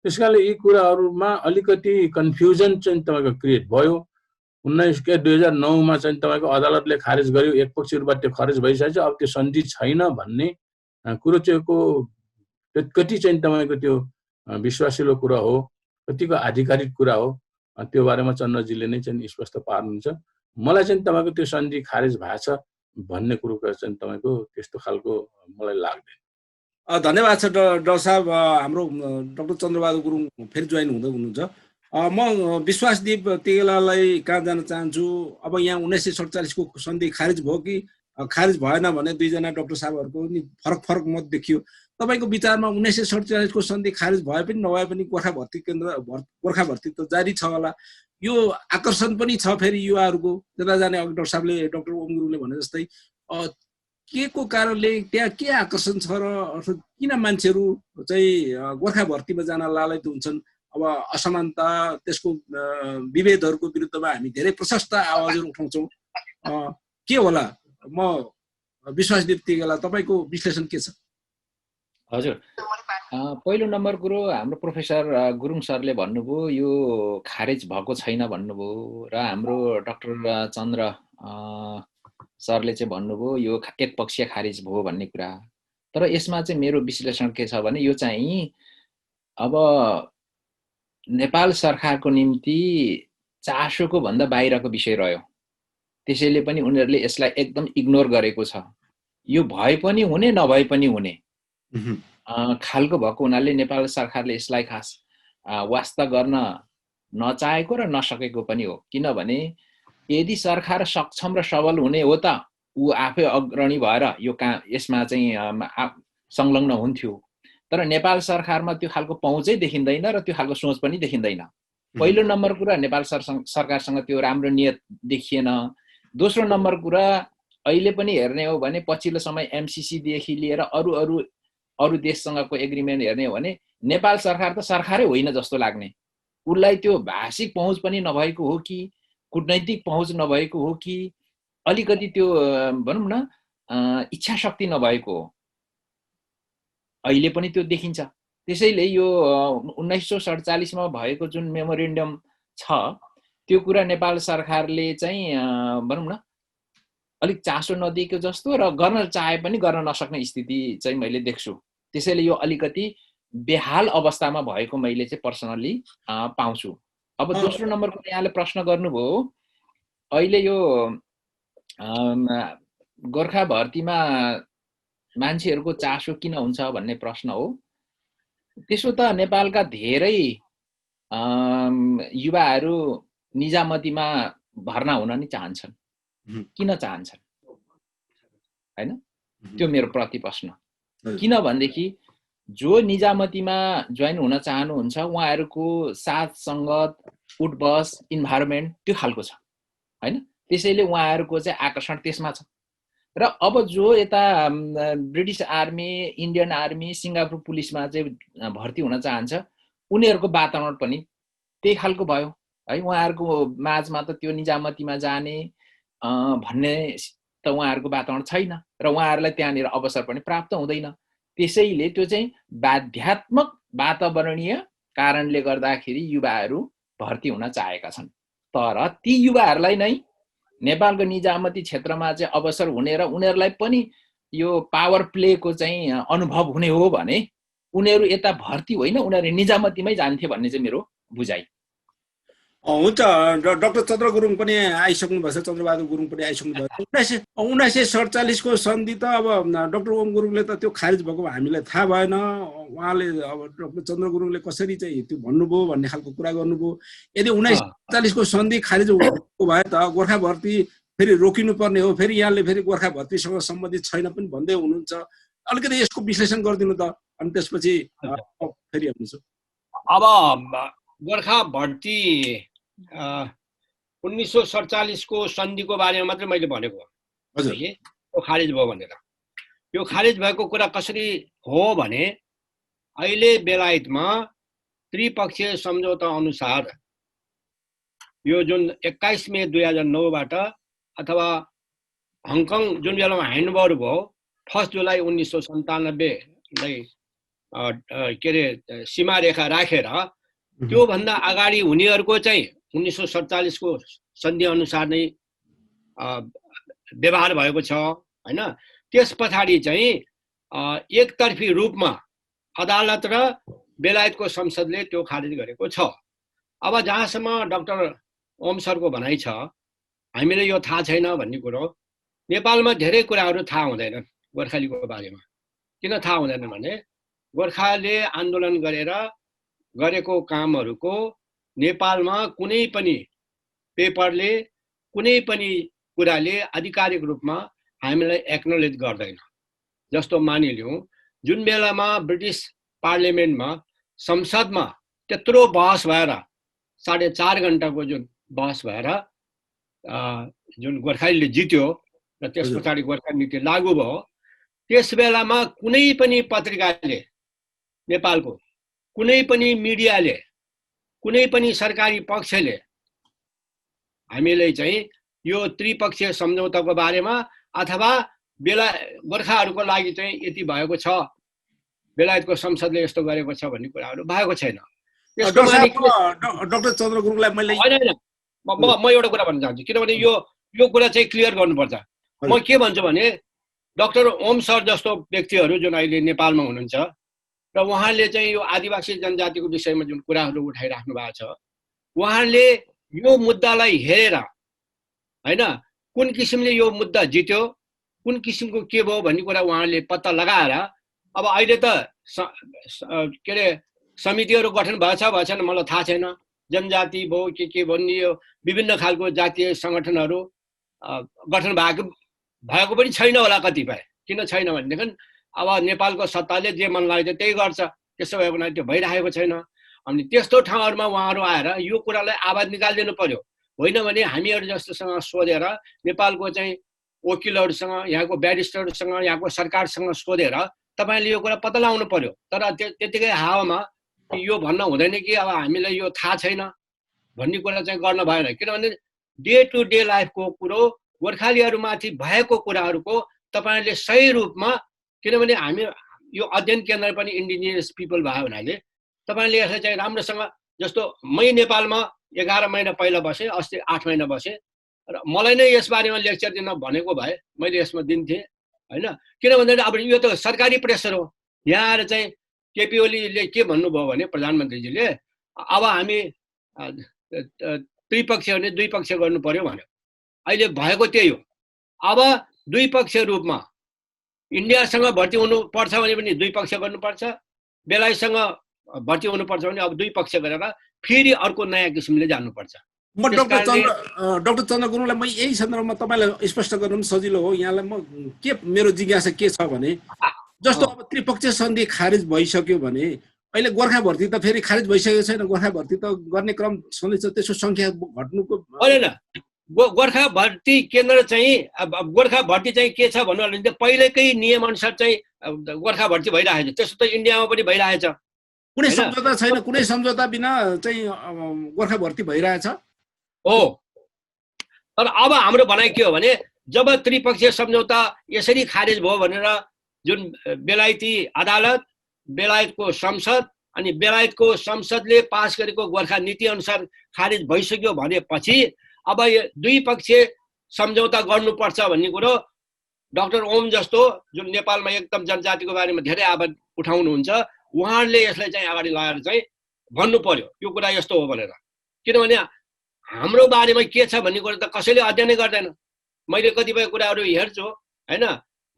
त्यस कारणले यी कुराहरूमा अलिकति कन्फ्युजन चाहिँ तपाईँको क्रिएट भयो। 2009मा चाहिँ तपाईँको अदालतले खारेज गर्यो, एकपक्षीय रूपमा त्यो खारेज भइसकेछ। अब त्यो सन्धि छैन भन्ने कुरो चाहिँ कति चाहिँ तपाईँको त्यो विश्वासिलो कुरा हो, कतिको आधिकारिक कुरा हो, त्यो बारेमा चन्द्रजीले नै चाहिँ स्पष्ट पार्नुहुन्छ। मलाई चाहिँ तपाईँको त्यो सन्धि खारेज भएको छ भन्ने कुरोको चाहिँ तपाईँको त्यस्तो खालको मलाई लाग्दैन। धन्यवाद छ डाक्टर साहब। हाम्रो डाक्टर चन्द्रबहादुर गुरुङ फेरि जोइन हुँदै हुनुहुन्छ। म विश्वासदीप तेलालाई कहाँ जान चाहन्छु। अब यहाँ 1947 को सन्धि खारिज भयो कि खारिज भएन भने दुईजना डाक्टर साहबहरूको नि फरक मत देखियो। तपाईँको विचारमा 1947 को सन्धि खारिज भए पनि नभए पनि गोर्खा भर्ती त जारी छ होला। यो आकर्षण पनि छ फेरि युवाहरूको जता जाने। अघि डाक्टर साहबले, डाक्टर ओम गुरुङले भने जस्तै के को कारणले त्यहाँ के आकर्षण छ र अर्थात् किन मान्छेहरू चाहिँ गोर्खा भर्तीमा जान लालयत हुन्छन्? अब असमानता, त्यसको विभेदहरूको विरुद्धमा हामी धेरै प्रशस्त आवाजहरू उठाउँछौँ। के होला? म विश्वासदीप तेला, तपाईँको विश्लेषण के छ? हजुर, पहिलो नम्बर कुरो हाम्रो प्रोफेसर गुरुङ सरले भन्नुभयो यो खारेज भएको छैन भन्नुभयो, र हाम्रो डाक्टर चन्द्र सरले चाहिँ भन्नुभयो यो एकपक्षीय खारेज भयो भन्ने कुरा। तर यसमा चाहिँ मेरो विश्लेषण के छ भने यो चाहिँ अब नेपाल सरकारको निम्ति चासोको भन्दा बाहिरको विषय रह्यो। त्यसैले पनि उनीहरूले यसलाई एकदम इग्नोर गरेको छ। यो भए पनि हुने, नभए पनि हुने खालको भएको हुनाले नेपाल सरकारले यसलाई खास वास्ता गर्न नचाहेको र नसकेको पनि हो। किनभने यदि सरकार सक्षम र सबल हुने हो त ऊ आफै अग्रणी भएर यो यसमा चाहिँ संलग्न हुन्थ्यो। तर नेपाल सरकारमा त्यो खालको पहुँचै देखिँदैन र त्यो खालको सोच पनि देखिँदैन। पहिलो नम्बर कुरा नेपाल सरकारसँग त्यो राम्रो नियत देखिएन। दोस्रो नम्बर कुरा अहिले पनि हेर्ने हो भने पछिल्लो समय एमसीसी देखि लिएर अरू देशसँगको एग्रिमेन्ट हेर्ने हो भने नेपाल सरकार त सरकारै होइन जस्तो लाग्ने। उसलाई त्यो भाषिक पहुँच पनि नभएको हो कि कूटनैतिक पहुँच नभएको हो कि अलिकति त्यो भनौँ न इच्छा शक्ति नभएको हो। अहिले पनि त्यो देखिन्छ। त्यसैले यो 1947 मा भएको जुन मेमोरेन्डम छ त्यो कुरा नेपाल सरकारले चाहिँ भनौँ न अलिक चासो नदिएको जस्तो र गर्न चाहे पनि गर्न नसक्ने स्थिति चाहिँ मैले देख्छु। त्यसैले यो अलिकति बेहाल अवस्थामा भएको मैले चाहिँ पर्सनली पाउँछु। अब दोस्रो नम्बरको यहाँले प्रश्न गर्नुभयो, अहिले यो गोर्खा भर्तीमा मान्छेहरूको चासो किन हुन्छ भन्ने प्रश्न हो। त्यसो त नेपालका धेरै युवाहरू निजामतीमा भर्ना हुन नि चाहन्छन्। किन चाहन्छन् हैन? त्यो मेरो प्रति प्रश्न। किनभनेदेखि जो निजामतीमा जोइन हुन चाहनुहुन्छ उहाँहरूको साथ सङ्गत, उठबस, इन्भाइरोमेन्ट त्यो खालको छ हैन? त्यसैले उहाँहरूको चाहिँ आकर्षण त्यसमा छ। र अब जो यता British army, Indian army, Singapore पुलिसमा चाहिँ भर्ती हुन चाहन्छ उनीहरूको वातावरण पनि त्यही खालको भयो है। उहाँहरूको माझमा त त्यो निजामतीमा जाने भन्ने त उहाँहरूको वातावरण छैन र उहाँहरूलाई त्यहाँनिर अवसर पनि प्राप्त हुँदैन। त्यसैले त्यो चाहिँ बाध्यात्मक वातावरणीय कारणले गर्दाखेरि युवाहरू भर्ती हुन चाहेका छन्। तर ती युवाहरूलाई नै नेपालको निजामती क्षेत्रमा चाहिँ अवसर हुने र उनीहरूलाई पनि यो पावर प्लेको चाहिँ अनुभव हुने हो भने उनीहरू यता भर्ती होइन, उनीहरू निजामतीमै जान्थे भन्ने चाहिँ मेरो बुझाइ। हुन्छ डाक्टर चन्द्र गुरुङ पनि आइसक्नु भएको छ, चन्द्रबहादुर गुरुङ पनि आइसक्नु भएको छ। 1947 को सन्धि त अब डाक्टर ओम गुरुङले त त्यो खारिज भएको हामीलाई थाहा भएन। उहाँले अब डाक्टर चन्द्र गुरुङले कसरी चाहिँ त्यो भन्नुभयो भन्ने खालको कुरा गर्नुभयो। यदि 1947 को सन्धि खारिज भएको भए त गोर्खा भर्ती फेरि रोकिनु पर्ने हो, फेरि यहाँले फेरि गोर्खा भर्तीसँग सम्बन्धित छैन पनि भन्दै हुनुहुन्छ। अलिकति यसको विश्लेषण गरिदिनु त, अनि त्यसपछि फेरि हेर्नुहोस्। अब गोर्खा भर्ती 1947 को सन्धिको बारेमा मात्रै मैले भनेको हजुर, यो खारिज भयो भनेर। यो खारिज भएको कुरा कसरी हो भने अहिले बेलायतमा त्रिपक्षीय सम्झौता अनुसार यो जुन 21 मे 2009बाट अथवा हङकङ जुन बेलामा ह्यान्डओभर भयो 1 जुलाई 1997लाई के अरे सीमा रेखा राखेर त्योभन्दा अगाडि हुनेहरूको चाहिँ 1947 को सन्धि अनुसार नै व्यवहार भएको छ हैन। त्यस पछाडि चाहिँ एकतर्फी रूपमा अदालत र बेलायतको संसदले त्यो खारिज गरेको छ। अब जहाँसम्म डाक्टर ओम सरको भनाइ छ हामीले यो थाहा छैन भन्ने कुरो, नेपालमा धेरै कुराहरू थाहा हुँदैनन् गोर्खालीको बारेमा। किन थाहा हुँदैन भने गोर्खाले आन्दोलन गरेर गरेको कामहरूको नेपालमा कुनै पनि पेपरले कुनै पनि कुराले आधिकारिक रूपमा हामीलाई एक्नोलेज गर्दैन। जस्तो मानिलिउँ जुन बेलामा ब्रिटिस पार्लियामेन्टमा संसदमा त्यत्रो बहस भएर 4.5 घण्टाको जुन बहस भएर जुन गोर्खालीले जित्यो र त्यस पछाडि गोर्खा नीति लागू भयो, त्यस बेलामा कुनै पनि पत्रिकाले, नेपालको कुनै पनि मिडियाले, कुनै पनि सरकारी पक्षले हामीलाई चाहिँ यो त्रिपक्षीय सम्झौताको बारेमा अथवा गोर्खाहरूको लागि चाहिँ यति भएको छ, बेलायतको संसदले यस्तो गरेको छ भन्ने कुराहरू भएको छैन। डाक्टर चन्द्र गुरुङलाई मैले होइन, म एउटा कुरा भन्न चाहन्छु, किनभने यो कुरा चाहिँ क्लियर गर्नुपर्छ। म के भन्छु भने डाक्टर ओम सर जस्तो व्यक्तिहरू जुन अहिले नेपालमा हुनुहुन्छ र उहाँले चाहिँ यो आदिवासी जनजातिको विषयमा जुन कुराहरू उठाइराख्नु भएको छ, उहाँले यो मुद्दालाई हेरेर हैन कुन किसिमले यो मुद्दा जित्यो, कुन किसिमको के भयो भन्ने कुरा उहाँले पत्ता लगाएर अब अहिले त के अरे समितिहरू गठन भएछ मलाई थाहा छैन, जनजाति भयो के भन्ने यो विभिन्न खालको जातीय सङ्गठनहरू गठन भएको पनि छैन होला कतिपय। किन छैन भनेदेखि अब नेपालको सत्ताले जे मन लाग्छ त्यही गर्छ, त्यसो भएको हुनाले त्यो भइरहेको छैन। अनि त्यस्तो ठाउँहरूमा उहाँहरू आएर यो कुरालाई आवाज निकालिदिनु पर्यो। होइन भने हामीहरू जस्तोसँग सोधेर नेपालको चाहिँ वकिलहरूसँग, यहाँको ब्यारिस्टरहरूसँग, यहाँको सरकारसँग सोधेर तपाईँले यो कुरा पत्ता लगाउनु पर्यो। तर त्यतिकै हावामा यो भन्न हुँदैन कि अब हामीलाई यो थाहा छैन भन्ने कुरा चाहिँ गर्न भएन। किनभने डे टु डे लाइफको कुरो, गोर्खालीहरूमाथि भएको कुराहरूको तपाईँले सही रूपमा, किनभने हामी यो अध्ययन केन्द्र पनि इन्डिजिनियस पिपल भयो हुनाले तपाईँले यसलाई चाहिँ राम्रोसँग, जस्तो मै नेपालमा 11 महिना पहिला बसेँ, अस्ति 8 महिना बसेँ र मलाई नै यसबारेमा लेक्चर दिन भनेको भए मैले यसमा दिन्थेँ होइन। किन भन्दाखेरि अब यो त सरकारी प्रेसर हो। यहाँ आएर चाहिँ केपी ओलीले के भन्नुभयो भने प्रधानमन्त्रीजीले अब हामी त्रिपक्षीय भने द्विपक्षीय गर्नु पर्यो भन्यो। अहिले भएको त्यही हो। अब द्विपक्षीय रूपमा इन्डियासँग भर्ती हुनुपर्छ भने पनि द्विपक्षीय गर्नुपर्छ, बेलायतसँग भर्ती हुनुपर्छ भने अब द्विपक्षीय गरेर फेरि अर्को नयाँ किसिमले जानुपर्छ। म डाक्टर चन्द्र गुरुङलाई म यही सन्दर्भमा तपाईँलाई स्पष्ट गर्नु सजिलो हो। यहाँलाई म मेरो जिज्ञासा के छ भने जस्तो अब त्रिपक्षीय सन्धि खारिज भइसक्यो भने अहिले गोर्खा भर्ती त फेरि खारिज भइसकेको छैन, गोर्खा भर्ती त गर्ने क्रम छँदैछ, त्यसको सङ्ख्या घट्नुको होइन। गोर्खा भर्ती केन्द्र चाहिँ गोर्खा भर्ती चाहिँ के छ भन्नु भने पहिलेकै नियमअनुसार चाहिँ गोर्खा भर्ती भइरहेछ। त्यसो त इन्डियामा पनि भइरहेछ। कुनै सम्झौता छैन, कुनै सम्झौता बिना चाहिँ गोर्खा भर्ती भइरहेछ हो। तर अब हाम्रो भनाइ के हो भने जब त्रिपक्षीय सम्झौता यसरी खारिज भयो भनेर जुन बेलायती अदालत, बेलायतको संसद अनि बेलायतको संसदले पास गरेको गोर्खा नीति अनुसार खारिज भइसक्यो भनेपछि अब द्विपक्षीय सम्झौता गर्नुपर्छ भन्ने कुरो डाक्टर ओम जस्तो जुन नेपालमा एकदम जनजातिको बारेमा धेरै आवाज उठाउनुहुन्छ उहाँहरूले यसलाई चाहिँ अगाडि लगाएर चाहिँ भन्नु पर्यो यो कुरा यस्तो हो भनेर। किनभने हाम्रो बारेमा के छ भन्ने कुरा त कसैले अध्ययनै गर्दैन। मैले कतिपय कुराहरू हेर्छु हैन,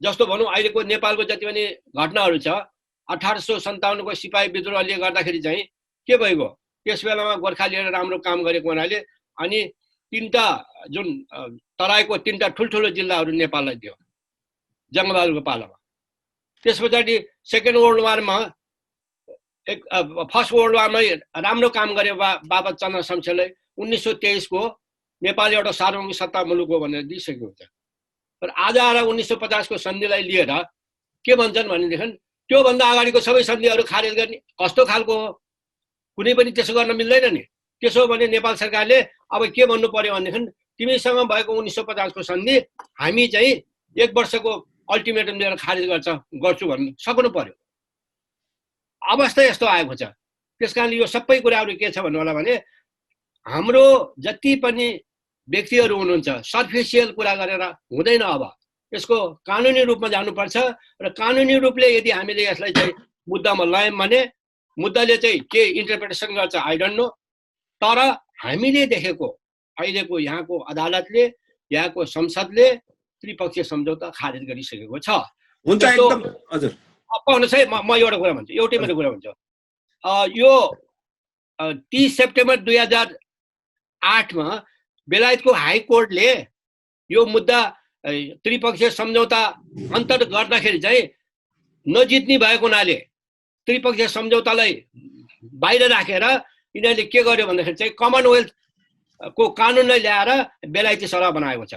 जस्तो भनौँ अहिलेको नेपालको जति पनि घटनाहरू छ 1857 को सिपाही विद्रोहले गर्दाखेरि चाहिँ के भइगयो, त्यस बेलामा गोर्खालीहरूले राम्रो काम गरेको हुनाले अनि तीनटा जुन तराईको तीनटा ठुल्ठुलो जिल्लाहरू नेपाललाई दियो जङ्गबहादुरको पालामा। त्यस पछाडि सेकेन्ड वर्ल्ड वारमा फर्स्ट वर्ल्ड वारमै राम्रो काम गरे बाबा चन्द्र शमशेरले 1923 को नेपाल एउटा सार्वभौमिक सत्ता मुलुक हो भनेर दिइसकेको हुन्छ। तर आज आएर 1950 को सन्धिलाई लिएर के भन्छन् भनेदेखि त्योभन्दा अगाडिको सबै सन्धिहरू खारेज गर्ने, कस्तो खालको हो? कुनै पनि त्यसो गर्न मिल्दैन नि। त्यसो भने नेपाल सरकारले अब के भन्नु पर्यो भनेदेखि तिमीसँग भएको 1950 को सन्धि हामी चाहिँ 1 वर्षको अल्टिमेटम दिएर खारेज गर्छु भन्नु सक्नु पर्यो। अवस्था यस्तो आएको छ। त्यसकारणले यो सबै कुराहरू के छ भन्नु होला भने हाम्रो जति पनि व्यक्तिहरू हुनुहुन्छ सर्फेसियल कुरा गरेर हुँदैन। अब यसको कानुनी रूपमा जानुपर्छ र कानुनी रूपले यदि हामीले यसलाई चाहिँ मुद्दामा ल्यायौँ भने मुद्दाले चाहिँ के इन्टरप्रिटेसन गर्छ आई डोन्ट नो। तर हामीले देखेको अहिलेको यहाँको अदालतले यहाँको संसदले त्रिपक्षीय सम्झौता खारेज गरिसकेको छ। हुन्छ एकदम हजुर। पाउनुहोस् है, म एउटा कुरा भन्छु, एउटै मात्रै कुरा भन्छु। यो 30 सेप्टेम्बर 2008 मा बेलायतको हाई कोर्टले यो मुद्दा त्रिपक्षीय सम्झौता अन्तर्गत गर्दाखेरि चाहिँ नजित्ने भएको हुनाले त्रिपक्षीय सम्झौतालाई बाहिर राखेर यिनीहरूले के गर्यो भन्दाखेरि चाहिँ कमनवेल्थको कानुनलाई ल्याएर बेलायती सराह बनाएको छ।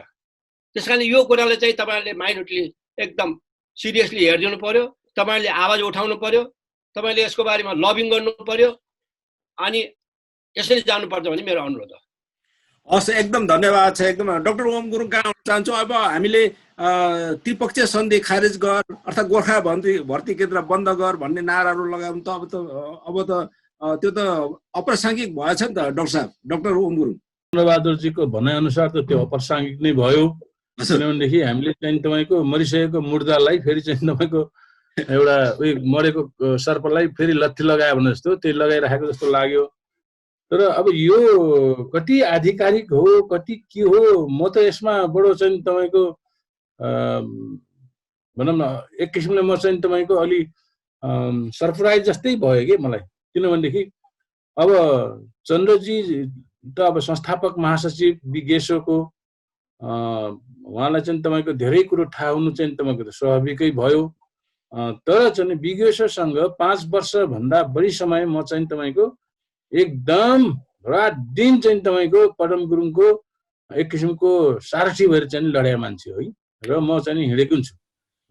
त्यसकारण यो कुरालाई चाहिँ तपाईँहरूले माइनोरिटीले एकदम सिरियसली हेरिदिनु पर्यो, तपाईँहरूले आवाज उठाउनु पर्यो, तपाईँले यसको बारेमा लबिङ गर्नु पर्यो अनि यसरी जानुपर्छ भन्ने मेरो अनुरोध हो। हस्, एकदम धन्यवाद छ। एकदम डाक्टर ओम गुरुङ कहाँ आउन चाहन्छु। अब हामीले त्रिपक्षीय सन्धि खारेज गर अर्थात् गोर्खा भर्ती केन्द्र बन्द गर भन्ने नाराहरू लगाउनु त अब त त्यो त अप्रासङ्गिक भएछ नि त डाक्टर साहब, डाक्टर ओम गुरुङ। चन्द्रबहादुरजीको भनाइअनुसार त त्यो अप्रासङ्गिक नै भयो। किनभनेदेखि हामीले चाहिँ तपाईँको मरिसकेको मुर्दालाई फेरि चाहिँ तपाईँको एउटा मरेको सर्पलाई फेरि लत्ती लगायो भने जस्तो त्यही लगाइराखेको जस्तो लाग्यो। तर अब यो कति आधिकारिक हो कति के हो, म त यसमा बडो चाहिँ तपाईँको भनौँ न एक किसिमले म चाहिँ तपाईँको अलि सरप्राइज जस्तै भयो कि मलाई। किनभनेदेखि अब चन्द्रजी त अब संस्थापक महासचिव विगेसोको उहाँलाई चाहिँ तपाईँको धेरै कुरो थाहा हुनु चाहिँ तपाईँको त स्वाभाविकै भयो। तर चाहिँ विगेसोसँग 5 वर्षभन्दा बढी समय म चाहिँ तपाईँको एकदम रात दिन चाहिँ तपाईँको पदम गुरुङको एक किसिमको सारथी भएर चाहिँ लडेका मान्छे हो र म चाहिँ हिँडेको छु।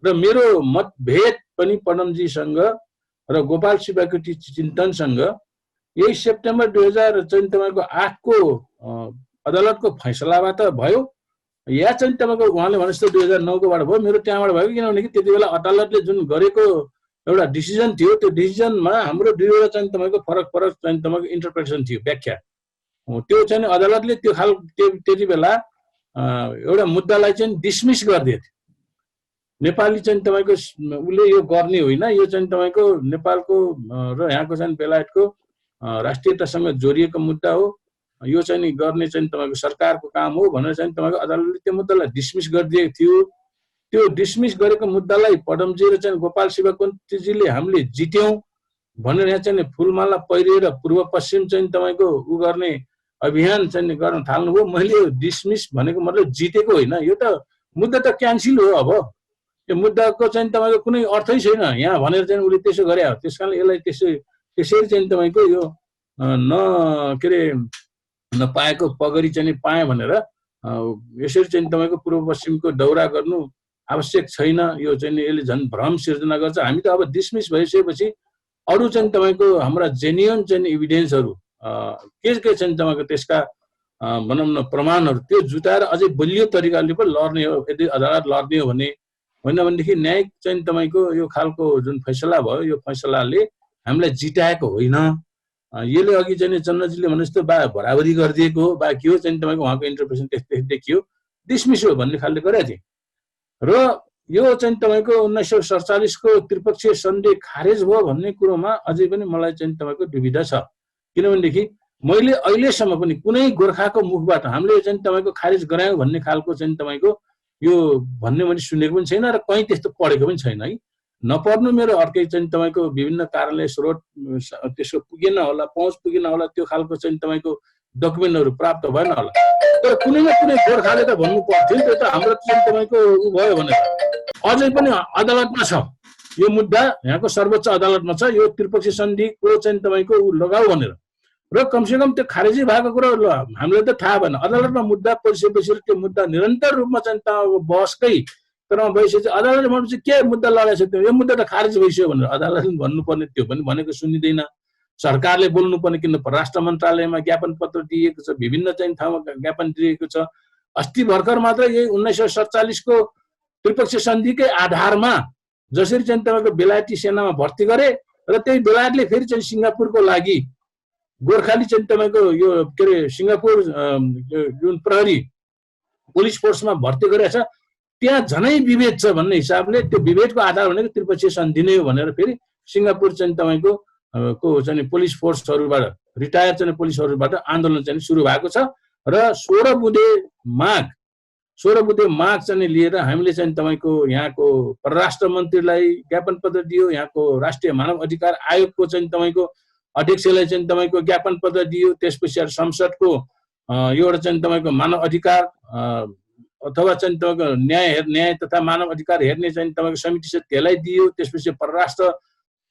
र मेरो मतभेद पनि पदमजीसँग र गोपाल शिवाकोटी चिन्तनसँग यही सेप्टेम्बर 2008 को अदालतको फैसलाबाट भयो या चाहिँ तपाईँको उहाँले भने जस्तो 2009 कोबाट भयो, मेरो त्यहाँबाट भयो। किनभनेदेखि त्यति बेला अदालतले जुन गरेको एउटा डिसिजन थियो त्यो डिसिजनमा हाम्रो दुईवटा चाहिँ तपाईँको फरक चाहिँ तपाईँको इन्टरप्रिटेसन थियो, व्याख्या। त्यो चाहिँ अदालतले त्यो त्यति बेला एउटा मुद्दालाई चाहिँ डिसमिस गरिदिएको थियो। नेपाली चाहिँ तपाईँको उसले यो गर्ने होइन, यो चाहिँ तपाईँको नेपालको र यहाँको चाहिँ बेलायतको राष्ट्रियतासँग जोडिएको मुद्दा हो, यो चाहिँ नि गर्ने चाहिँ तपाईँको सरकारको काम हो भनेर चाहिँ तपाईँको अदालतले त्यो मुद्दालाई डिसमिस गरिदिएको थियो। त्यो डिसमिस गरेको मुद्दालाई पदमजी र चाहिँ गोपाल शिवाकोटीजीले हामीले जित्यौँ भनेर यहाँ चाहिँ फुलमाला पहिरिएर पूर्व पश्चिम चाहिँ तपाईँको उ गर्ने अभियान चाहिँ गर्न थाल्नुभयो। मैले डिसमिस भनेको मतलब जितेको होइन, यो त मुद्दा त क्यान्सिल हो। अब यो मुद्दाको चाहिँ तपाईँको कुनै अर्थै छैन यहाँ भनेर चाहिँ उसले त्यसो गरे हो। त्यस कारणले यसलाई त्यसरी चाहिँ तपाईँको यो के अरे नपाएको पगरी चाहिँ पाएँ भनेर यसरी चाहिँ तपाईँको पूर्व पश्चिमको दौरा गर्नु आवश्यक छैन। यो चाहिँ यसले झन् भ्रम सिर्जना गर्छ। हामी त अब डिसमिस भइसकेपछि अरू चाहिँ तपाईँको हाम्रा जेन्युन चाहिँ इभिडेन्सहरू के छन् तपाईँको त्यसका भनौँ न प्रमाणहरू त्यो जुटाएर अझै बलियो तरिकाले पो लड्ने हो। यदि अदालत लड्ने हो भने होइन भनेदेखि न्यायिक चाहिँ तपाईँको यो खालको जुन फैसला भयो यो फैसलाले हामीलाई जिताएको होइन। यसले अघि चाहिँ चन्द्रजीले भने जस्तो बा बराबरी गरिदिएको हो बा के हो चाहिँ तपाईँको उहाँको इन्टरप्रिटेसन त्यस्तै देखियो, डिसमिस हो भन्ने खालले गरेको थिएँ। र यो चाहिँ तपाईँको 1947 को त्रिपक्षीय सन्धि खारेज भयो भन्ने कुरोमा अझै पनि मलाई चाहिँ तपाईँको दुविधा छ। किनभनेदेखि मैले अहिलेसम्म पनि कुनै गोर्खाको मुखबाट हामीले चाहिँ तपाईँको खारिज गरायौँ भन्ने खालको चाहिँ तपाईँको यो भन्ने मैले सुनेको पनि छैन र कहीँ त्यस्तो पढेको पनि छैन है। नपर्नु मेरो अर्कै चाहिँ तपाईँको विभिन्न कारणले स्रोत त्यसको पुगेन होला, पहुँच पुगेन होला, त्यो खालको चाहिँ तपाईँको डकुमेन्टहरू प्राप्त भएन होला। तर कुनै न कुनै गोर्खाले त भन्नु पर्थ्यो त्यो त हाम्रो चाहिँ तपाईँको उ भयो भनेर। अझै पनि अदालतमा छ यो मुद्दा, यहाँको सर्वोच्च अदालतमा छ यो त्रिपक्षीय सन्धिको चाहिँ तपाईँको उ लगाऊ भनेर। र कमसेकम त्यो खारेजी भएको कुरो हामीलाई त थाहा भएन। अदालतमा मुद्दा परिसकेपछि त्यो मुद्दा निरन्तर रूपमा चाहिँ बहसकै क्रममा भइसकेपछि अदालतले भनेपछि के मुद्दा लगाएको छ त्यो, यो मुद्दा त खारेज भइसक्यो भनेर अदालतले भन्नुपर्ने, त्यो पनि भनेको सुनिँदैन। सरकारले बोल्नुपर्ने, किन परराष्ट्र मन्त्रालयमा ज्ञापन पत्र दिएको छ, विभिन्न चाहिँ ठाउँमा ज्ञापन दिएको छ। अस्ति भर्खर मात्र यही 1947 को त्रिपक्षीय सन्धिकै आधारमा जसरी चाहिँ तपाईँको बेलायती सेनामा भर्ती गरे र त्यही बेलायतले फेरि चाहिँ सिङ्गापुरको लागि गोर्खाली चाहिँ तपाईँको यो के अरे सिङ्गापुर जुन प्रहरी पुलिस फोर्समा भर्ती गरेको छ त्यहाँ झनै विभेद छ भन्ने हिसाबले त्यो विभेदको आधार भनेको त्रिपक्षीय सन्धि नै हो भनेर फेरि सिङ्गापुर चाहिँ तपाईँको को चाहिँ पुलिस फोर्सहरूबाट रिटायर चाहिँ पुलिसहरूबाट आन्दोलन चाहिँ सुरु भएको छ। र 16 बुधे माग चाहिँ लिएर हामीले चाहिँ तपाईँको यहाँको परराष्ट्र मन्त्रीलाई ज्ञापन पत्र दियो, यहाँको राष्ट्रिय मानव अधिकार आयोगको चाहिँ तपाईँको अध्यक्षलाई चाहिँ तपाईँको ज्ञापन पत्र दियो, त्यस पछाडि संसदको एउटा चाहिँ तपाईँको मानव अधिकार अथवा चाहिँ तपाईँको न्याय तथा मानव अधिकार हेर्ने चाहिँ तपाईँको समिति छ त्यसलाई दियो, त्यसपछि परराष्ट्र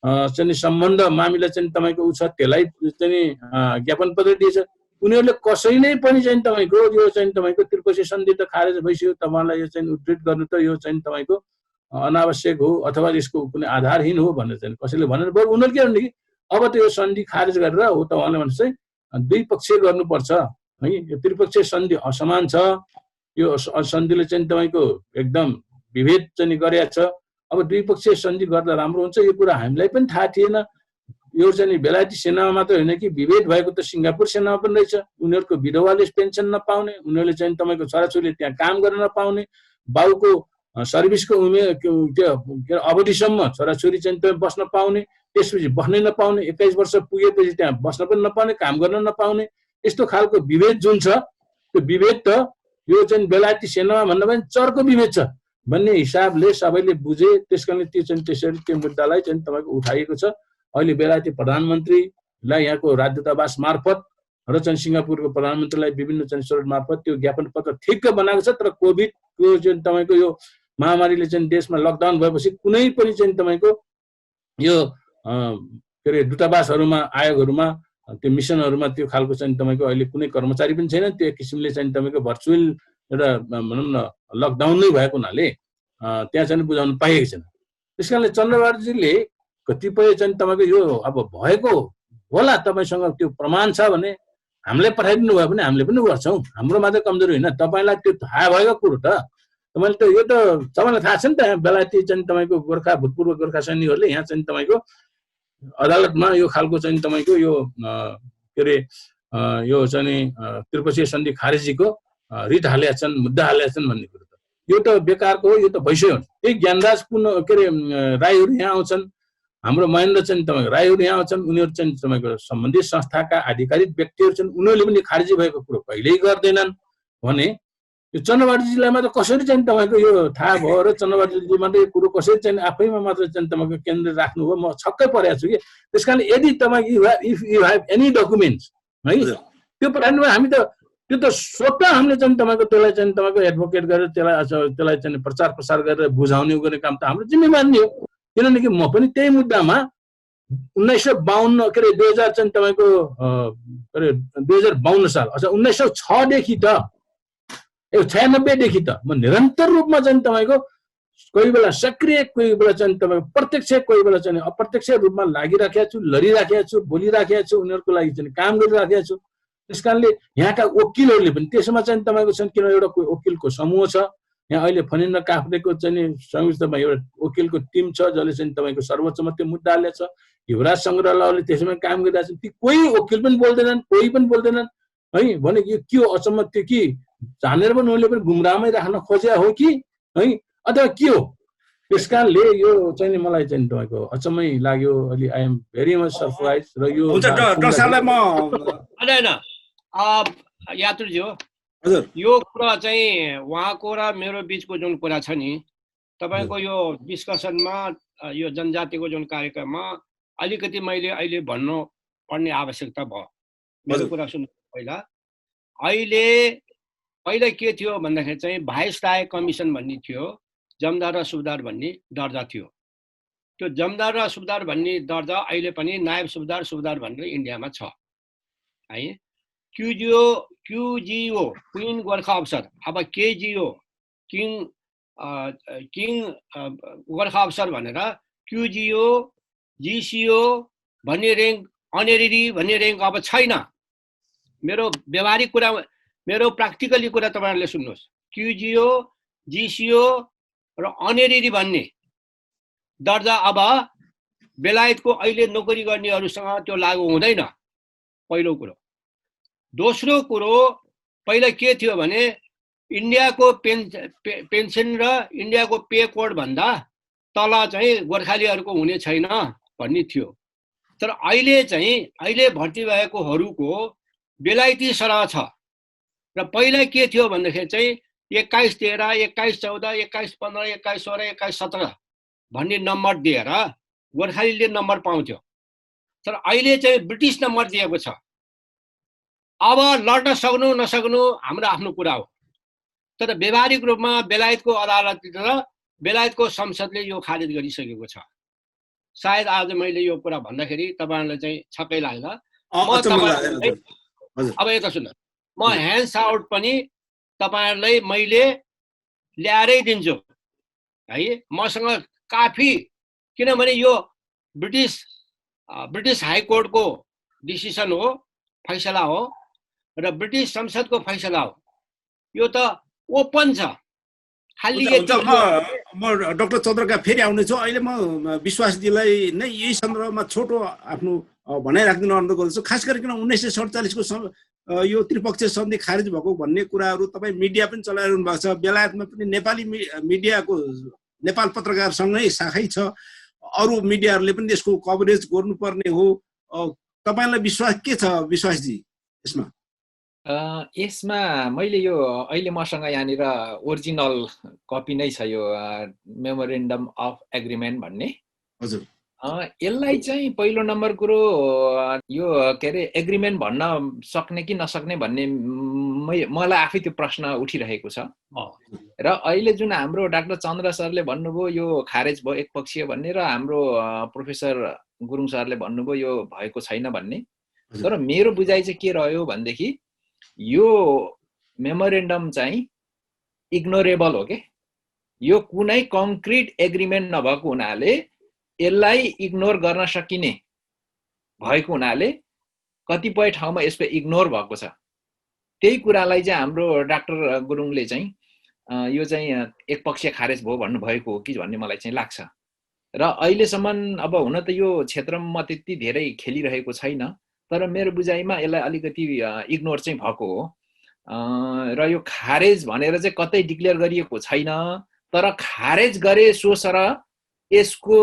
चाहिँ सम्बन्ध मामिला चाहिँ तपाईँको उ छ त्यसलाई चाहिँ ज्ञापन पत्र दिएछ। उनीहरूले कसैले पनि चाहिँ तपाईँको यो चाहिँ तपाईँको त्रिपक्षीय सन्धि त खारेज भइसक्यो, तपाईँलाई यो चाहिँ उद्धृत गर्नु त यो चाहिँ तपाईँको अनावश्यक हो अथवा यसको कुनै आधारहीन हो भनेर चाहिँ कसैले भनेर, बरु उनीहरूले के भन्ने कि अब त यो सन्धि खारेज गरेर हो त उहाँले भने चाहिँ द्विपक्षीय गर्नुपर्छ है, यो त्रिपक्षीय सन्धि असमान छ, यो सन्धिले चाहिँ तपाईँको एकदम विभेद चाहिँ गरेको छ। अब द्विपक्षीय सन्धि गर्दा राम्रो हुन्छ, यो कुरा हामीलाई पनि थाहा थिएन। यो चाहिँ बेलायती सेनामा मात्र होइन कि विभेद भएको त सिङ्गापुर सेनामा पनि रहेछ। उनीहरूको विधवाले पेन्सन नपाउने, उनीहरूले चाहिँ तपाईँको छोराछोरीले त्यहाँ काम गर्न नपाउने, बाउको सर्भिसको उमेर त्यो अवधिसम्म छोराछोरी चाहिँ त्यहाँ बस्न पाउने, त्यसपछि बस्नै नपाउने, 21 वर्ष पुगेपछि त्यहाँ बस्न पनि नपाउने, काम गर्न नपाउने, यस्तो खालको विभेद जुन छ त्यो विभेद त यो चाहिँ बेलायती सेनामा भन्दा पनि चर्को विभेद छ भन्ने हिसाबले सबैले बुझे। त्यसकारणले त्यो चाहिँ त्यसरी त्यो मुद्दालाई चाहिँ तपाईँको उठाइएको छ। अहिले बेलायती प्रधानमन्त्रीलाई यहाँको राजदूतावास मार्फत र चाहिँ सिङ्गापुरको प्रधानमन्त्रीलाई विभिन्न चाहिँ स्रोत मार्फत त्यो ज्ञापन पत्र ठिक्क बनाएको छ। तर कोभिडको चाहिँ तपाईँको यो महामारीले चाहिँ देशमा लकडाउन भएपछि कुनै पनि चाहिँ तपाईँको यो के अरे दूतावासहरूमा आयोगहरूमा त्यो मिसनहरूमा त्यो खालको चाहिँ तपाईँको अहिले कुनै कर्मचारी पनि छैन। त्यो किसिमले चाहिँ तपाईँको भर्चुअल एउटा भनौँ न लकडाउन नै भएको हुनाले त्यहाँ चाहिँ बुझाउन पाइएको छैन। त्यस कारणले चन्द्रबहादुरजीले कतिपय चाहिँ तपाईँको यो अब भएको होला तपाईँसँग त्यो प्रमाण छ भने हामीलाई पठाइदिनु भयो भने हामीले पनि गर्छौँ, हाम्रो मात्रै कमजोरी होइन, तपाईँलाई त्यो थाहा भएको कुरो त तपाईँले त यो त तपाईँलाई थाहा छ नि त। बेलायती चाहिँ तपाईँको गोर्खा भूतपूर्व गोर्खा सैनिकहरूले यहाँ चाहिँ तपाईँको अदालतमा यो खालको चाहिँ तपाईँको यो के अरे यो चाहिँ त्रिपक्षीय सन्धि खारेजीको रिट हालेका छन्, मुद्दा हालेका छन् भन्ने कुरो त यो त बेकारको हो, यो त भइसक्यो। त्यही ज्ञानराज के अरे राईहरू यहाँ आउँछन्, हाम्रो महेन्द्र चाहिँ तपाईँको राईहरू यहाँ आउँछन्, उनीहरू चाहिँ तपाईँको सम्बन्धित संस्थाका आधिकारिक व्यक्तिहरू छन्, उनीहरूले पनि खारेजी भएको कुरो कहिल्यै गर्दैनन् भने यो चन्द्रबहादुरजीलाई मात्र कसरी चाहिँ तपाईँको यो थाहा भयो र चन्द्रबहादुरजी मात्रै यो कुरो कसरी चाहिँ आफैमा मात्र चाहिँ तपाईँको केन्द्र राख्नुभयो, म छक्कै परेको छु कि। त्यस कारण यदि तपाईँ if you have any documents है त्यो पठाउनु भयो, हामी त त्यो त स्वतः हामीले चाहिँ तपाईँको त्यसलाई चाहिँ तपाईँको एडभोकेट गरेर त्यसलाई चाहिँ प्रचार प्रसार गरेर बुझाउने गर्ने काम त हाम्रो जिम्मेवारी नै हो। किनभने म पनि त्यही मुद्दामा 1952 के अरे 2000 चाहिँ तपाईँको के अरे 2052 साल अच्छा 1906 देखि त 96 देखि त म निरन्तर रूपमा चाहिँ तपाईँको कोही बेला सक्रिय, कोही बेला चाहिँ तपाईँको प्रत्यक्ष, कोही बेला चाहिँ अप्रत्यक्ष रूपमा लागिराखेको छु, लडिराखेको छु, बोलिराखेको छु, उनीहरूको लागि चाहिँ काम गरिराखेको छु। त्यस कारणले यहाँका वकिलहरूले पनि त्यसमा चाहिँ तपाईँको चाहिँ किन एउटा वकिलको समूह छ यहाँ, अहिले फनिन्द्र काफ्रेको चाहिँ संयुक्तमा एउटा वकिलको टिम छ जसले चाहिँ तपाईँको सर्वोच्चमा त्यो मुद्दा हालेको छ। युवराज सङ्ग्रहालयले त्यसमा काम गरिरहेको छ। ती कोही वकिल पनि बोल्दैनन्, कोही पनि बोल्दैनन् है भने यो के हो अचम्म, त्यो कि जानेर पनि उनीहरूले पनि गुमराहमै राख्न खोजे हो कि है अथवा के हो। त्यस कारणले यो चाहिँ नि मलाई चाहिँ तपाईँको अचम्मै लाग्यो अलि I am very much surprise र यो हुन्छ डाक्टर साहबलाई म होइन यात्रुजी हो हजुर यो कुरा चाहिँ उहाँको र मेरो बिचको जुन कुरा छ नि तपाईँको यो डिस्कसनमा यो जनजातिको जुन कार्यक्रममा अलिकति मैले अहिले भन्नु पर्ने आवश्यकता भयो मेरो कुरा सुन्नु पहिला पहिला के थियो भन्दाखेरि चाहिँ भाइसराय कमिसन भन्ने थियो जमदार र सुबेदार भन्ने दर्जा थियो त्यो जमदार र सुबेदार भन्ने दर्जा अहिले पनि नायब सुबेदार सुबेदार भनेर इन्डियामा छ है क्युजिओ क्विन गोर्खा अफसर अब केजिओ किङ गोर्खा अफसर भनेर क्युजिओ जिसिओ भन्ने र्याङ्क अनेरिरी भन्ने र्याङ्क अब छैन मेरो व्यवहारिक कुरा मेरो प्र्याक्टिकली कुरा तपाईँहरूले सुन्नुहोस् क्युजिओ जिसिओ र अनेरिरी भन्ने दर्जा अब बेलायतको अहिले नोकरी गर्नेहरूसँग त्यो लागू हुँदैन पहिलो कुरो दोस्रो कुरो पहिला के थियो भने इन्डियाको पेन्सन र इन्डियाको पे कोड भन्दा तल चाहिँ गोर्खालीहरूको हुने छैन भन्ने थियो तर अहिले भर्ती भएकोहरूको बेलायती सरह छ र पहिला के थियो भन्दाखेरि चाहिँ 21-13, 21-14, 21-15, 21-16, 21-17 भन्ने नम्बर दिएर गोर्खालीले नम्बर पाउँथ्यो तर अहिले चाहिँ ब्रिटिस नम्बर दिएको छ अब लड्न सक्नु नसक्नु हाम्रो आफ्नो कुरा हो तर व्यवहारिक रूपमा बेलायतको अदालत र बेलायतको संसदले यो खारिज गरिसकेको छ सायद आज मैले यो कुरा भन्दाखेरि तपाईहरुलाई चाहिँ छक्कै लाग्ला अब यता सुन्नु म ह्यान्ड्स आउट पनि तपाईहरुलाई मैले ल्याएरै दिन्छु है मसँग काफी किनभने यो ब्रिटिस हाई कोर्टको डिसिसन हो फैसला हो र ब्रिटिस संसदको फैसला हो यो त ओपन छ खाली म डाक्टर चन्द्रका फेरि आउने छु अहिले म विश्वासजीलाई नै यही सन्दर्भमा छोटो आफ्नो भनाइ राख्दिन अनुरोध गर्दछु खास गरिकन 1947 को यो त्रिपक्षीय सन्धि खारिज भएको भन्ने कुराहरू तपाई मिडिया पनि चलाइरहनु भएको छ बेलायतमा पनि नेपाली मिडियाको नेपाल पत्रकारसँगै शाखै छ अरु मिडियाहरुले पनि यसको कभरेज गर्नुपर्ने हो तपाईलाई विश्वास के छ विश्वासजी यसमा यसमा मैले यो अहिले मसँग यहाँनिर ओरिजिनल कपी नै छ यो मेमोरेन्डम अफ एग्रिमेन्ट भन्ने हजुर यसलाई चाहिँ पहिलो नम्बर कुरो यो के अरे एग्रिमेन्ट भन्न सक्ने कि नसक्ने भन्ने मलाई आफै त्यो प्रश्न उठिरहेको छ र अहिले जुन हाम्रो डाक्टर चन्द्र सरले भन्नुभयो यो खारेज भयो एकपक्षीय भन्ने र हाम्रो प्रोफेसर गुरुङ सरले भन्नुभयो यो भएको छैन भन्ने तर मेरो बुझाइ चाहिँ के रह्यो भनेदेखि यो मेमोरेन्डम चाहिँ इग्नोरेबल हो के यो कुनै कङ्क्रिट एग्रिमेन्ट नभएको हुनाले यसलाई इग्नोर गर्न सकिने भएको हुनाले कतिपय ठाउँमा यसको इग्नोर भएको छ त्यही कुरालाई चाहिँ हाम्रो डाक्टर गुरुङले चाहिँ यो चाहिँ एकपक्षीय खारेज भयो भन्नु भएको हो कि भन्ने मलाई चाहिँ लाग्छ र अहिलेसम्म अब हुन त यो क्षेत्रमा म त्यति धेरै खेलिरहेको छैन तर मेरो बुझाइमा यसलाई अलिकति इग्नोर चाहिँ भएको हो र यो खारेज भनेर चाहिँ कतै डिक्लेयर गरिएको छैन तर खारेज गरे सो सर यसको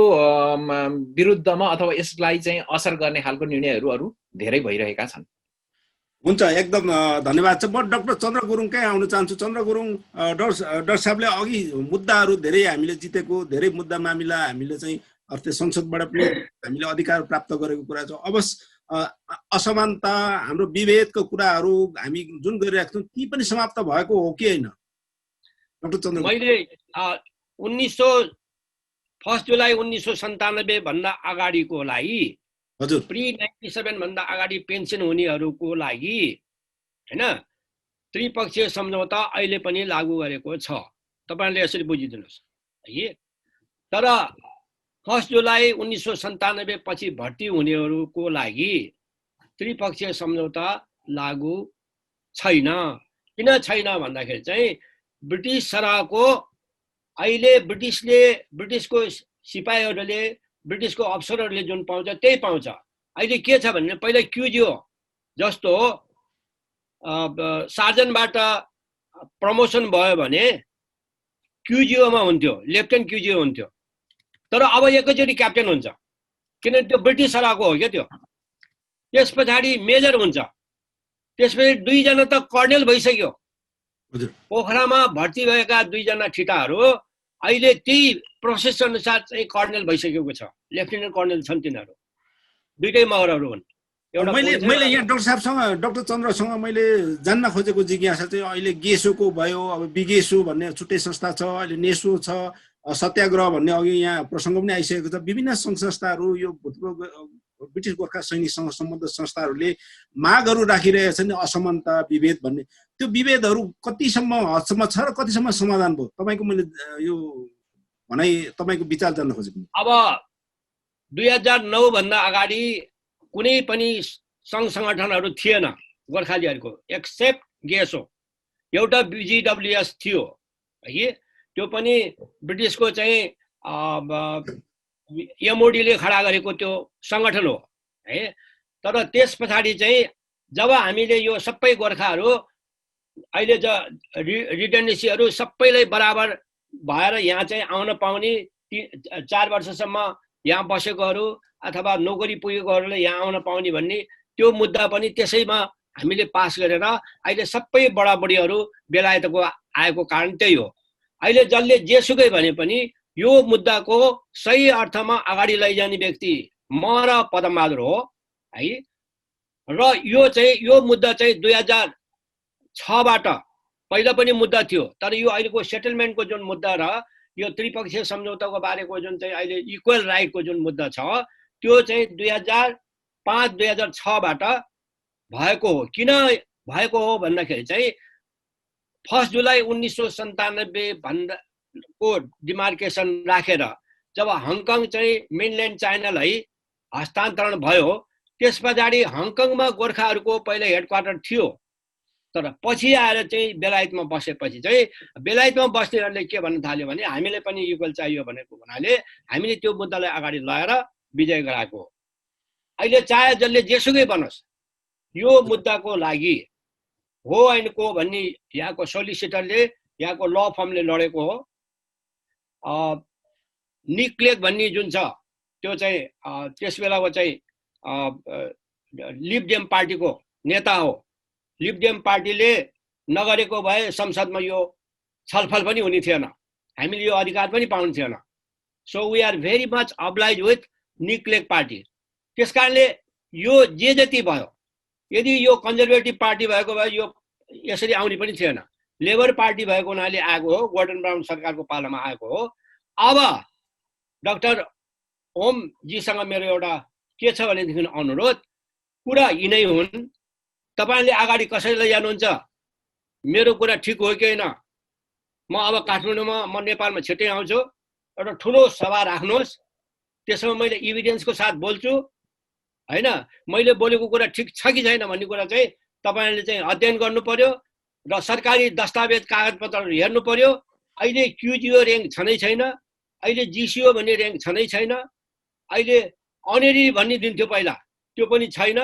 विरुद्धमा अथवा यसलाई चाहिँ असर गर्ने खालको निर्णयहरू अरु धेरै भइरहेका छन् हुन्छ एकदम धन्यवाद छ म डाक्टर चन्द्र गुरुङकै आउन चाहन्छु चन्द्र गुरुङ डाक्टर साहबले अघि मुद्दाहरू धेरै हामीले जितेको धेरै मुद्दा मामिला हामीले चाहिँ अर्थ संसदबाट पनि हामीले अधिकार प्राप्त गरेको कुरा छ अब असमानता हाम्रो विभेदको कुराहरू हामी जुन गरिरहेका छौं ती पनि समाप्त भएको हो कि हैन डाक्टर चन्द्र मैले 1 जुलाई 1997 भन्दा अगाडिको लागि हजुर प्री 97 भन्दा अगाडि पेन्सन हुनेहरूको लागि हैन त्रिपक्षीय सम्झौता अहिले पनि लागू गरेको छ तपाईहरुले यसरी बुझिदिनुस् है तर 1 जुलाई 1997 पछि भर्ती हुनेहरूको लागि त्रिपक्षीय सम्झौता लागू छैन किन छैन भन्दाखेरि चाहिँ ब्रिटिस सरहको अहिले ब्रिटिसको सिपाहीहरूले ब्रिटिसको अफसरहरूले जुन पाउँछ त्यही पाउँछ अहिले के छ भने पहिला क्युजिओ जस्तो सार्जनबाट प्रमोसन भयो भने क्युजिओमा हुन्थ्यो, लेफ्टेन्ट क्युजिओ हुन्थ्यो। तर अब एकैचोटि क्याप्टेन हुन्छ, किनभने त्यो ब्रिटिस सरकारको हो क्या त्यो। त्यस पछाडि मेजर हुन्छ, त्यसपछि 2 जना त कर्नेल भइसक्यो। पोखरामा भर्ती भएका 2 जना ठिटाहरू अहिले त्यही प्रोसेस अनुसार चाहिँ कर्नेल भइसकेको छ, लेफ्टिनेन्ट कर्नेल छन् तिनीहरू। दुईटै मगरहरू हुन्। मैले यहाँ डाक्टर साहबसँग, डाक्टर चन्द्रसँग मैले जान्न खोजेको जिज्ञासा चाहिँ अहिले गेसोको भयो, अब बिगेसो भन्ने छुट्टै संस्था छ, अहिले नेसो छ, सत्याग्रह भन्ने अघि यहाँ प्रसङ्ग पनि आइसकेको छ। विभिन्न सङ्घ संस्थाहरू, यो ब्रिटिस गोर्खा सैनिकसँग सम्बद्ध संस्थाहरूले मागहरू राखिरहेका छन्, असमानता, विभेद भन्ने। त्यो विभेदहरू कतिसम्म हदसम्म छ र कतिसम्म समाधान भयो? तपाईँको मैले यो भनाइ, तपाईँको विचार जान्न खोजेको। अब 2009 भन्दा अगाडि कुनै पनि सङ्घ सङ्गठनहरू थिएन गोर्खालीहरूको, एक्सेप्ट गेसो। एउटा BGWS थियो है, त्यो पनि ब्रिटिसको चाहिँ MOD ले खडा गरेको त्यो सङ्गठन हो है। तर त्यस पछाडि चाहिँ जब हामीले यो सबै गोर्खाहरू अहिले रिटेन्डेसीहरू सबैलाई बराबर भएर यहाँ चाहिँ आउन पाउने, 4 वर्षसम्म यहाँ बसेकोहरू अथवा नोकरी पुगेकोहरूले यहाँ आउन पाउने भन्ने त्यो मुद्दा पनि त्यसैमा हामीले पास गरेर अहिले सबै बडाबडीहरू बेलायतको आएको कारण त्यही हो। अहिले जसले जेसुकै भने पनि यो मुद्दाको सही अर्थमा अगाडि लैजाने व्यक्ति म र पदमबहादुर हो है। र यो मुद्दा चाहिँ 2006बाट पहिला पनि मुद्दा थियो, तर यो अहिलेको सेटलमेन्टको जुन मुद्दा र यो त्रिपक्षीय सम्झौताको बारेको जुन चाहिँ अहिले इक्वल राइटको जुन मुद्दा छ, त्यो चाहिँ 2005-2006बाट भएको हो। किन भएको हो भन्दाखेरि चाहिँ 1 जुलाई 1997 को डिमार्केसन राखेर जब हङकङ चाहिँ मेनल्यान्ड चाइनालाई हस्तान्तरण भयो, त्यस पछाडि हङकङमा गोर्खाहरूको पहिला हेडक्वार्टर थियो। तर पछि आएर चाहिँ बेलायतमा बसेपछि चाहिँ बेलायतमा बस्नेहरूले के भन्न थाल्यो भने हामीले पनि इक्वल चाहियो भनेको हुनाले हामीले त्यो मुद्दालाई अगाडि लगाएर विजय गराएको हो। अहिले चाहे जसले जेसुकै बनोस्, यो मुद्दाको लागि हो ऐनको भन्ने यहाँको सोलिसिटरले, यहाँको ल फर्मले लडेको हो। निक क्लेग भन्ने जुन छ त्यो चाहिँ त्यस बेलाको चाहिँ लिबडेम पार्टीको नेता हो। लिबडेम पार्टीले नगरेको भए संसदमा यो छलफल पनि हुने थिएन, हामीले यो अधिकार पनि पाउनु थिएन। So we are very much obliged with Nick Clegg party. त्यस कारणले यो जे जति भयो, यदि यो कन्जर्भेटिभ पार्टी भएको भए यो यसरी आउने पनि थिएन। लेबर पार्टी भएको हुनाले आएको हो, गोर्डन ब्राउन सरकारको पालामा आएको हो। अब डाक्टर ओमजीसँग मेरो एउटा के छ भनेदेखि अनुरोध, कुरा यिनै हुन्। तपाईँले अगाडि कसरी लैजानुहुन्छ, मेरो कुरा ठिक हो कि होइन? म अब काठमाडौँमा, म नेपालमा छिट्टै आउँछु, एउटा ठुलो सभा राख्नुहोस्, त्यसमा मैले इभिडेन्सको साथ बोल्छु होइन। मैले बोलेको कुरा ठिक छ कि छैन भन्ने कुरा चाहिँ तपाईँले चाहिँ अध्ययन गर्नु पर्यो र सरकारी दस्तावेज कागजपत्रहरू हेर्नु पर्यो। अहिले क्युजिओ र्याङ्क छँदै छैन, अहिले जिसिओ भन्ने र्याङ्क छँदै छैन, अहिले अनेरी भन्ने दिन्थ्यो पहिला, त्यो पनि छैन।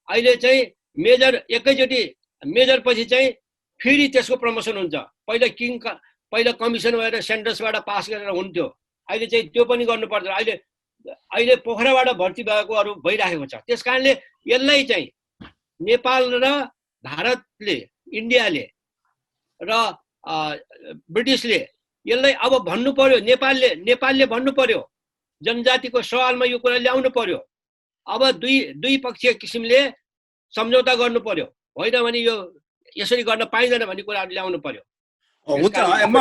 अहिले चाहिँ मेजर एकैचोटि मेजर पछि चाहिँ फेरि त्यसको प्रमोसन हुन्छ। पहिला कमिसन भएर सेन्टर्सबाट पास गरेर हुन्थ्यो, अहिले चाहिँ त्यो पनि गर्नुपर्छ। अहिले पोखराबाट भर्ती भएकोहरू भइराखेको छ। त्यस कारणले यसलाई चाहिँ नेपाल र भारतले, इन्डियाले र ब्रिटिसले यसलाई अब भन्नु पर्यो। नेपालले भन्नु पर्यो, जनजातिको सवालमा यो कुरा ल्याउनु पर्यो। अब दुई पक्षीय किसिमले सम्झौता गर्नु पर्यो, होइन भने यो यसरी गर्न पाइँदैन भन्ने कुराहरू ल्याउनु पर्यो। हुन्छ, म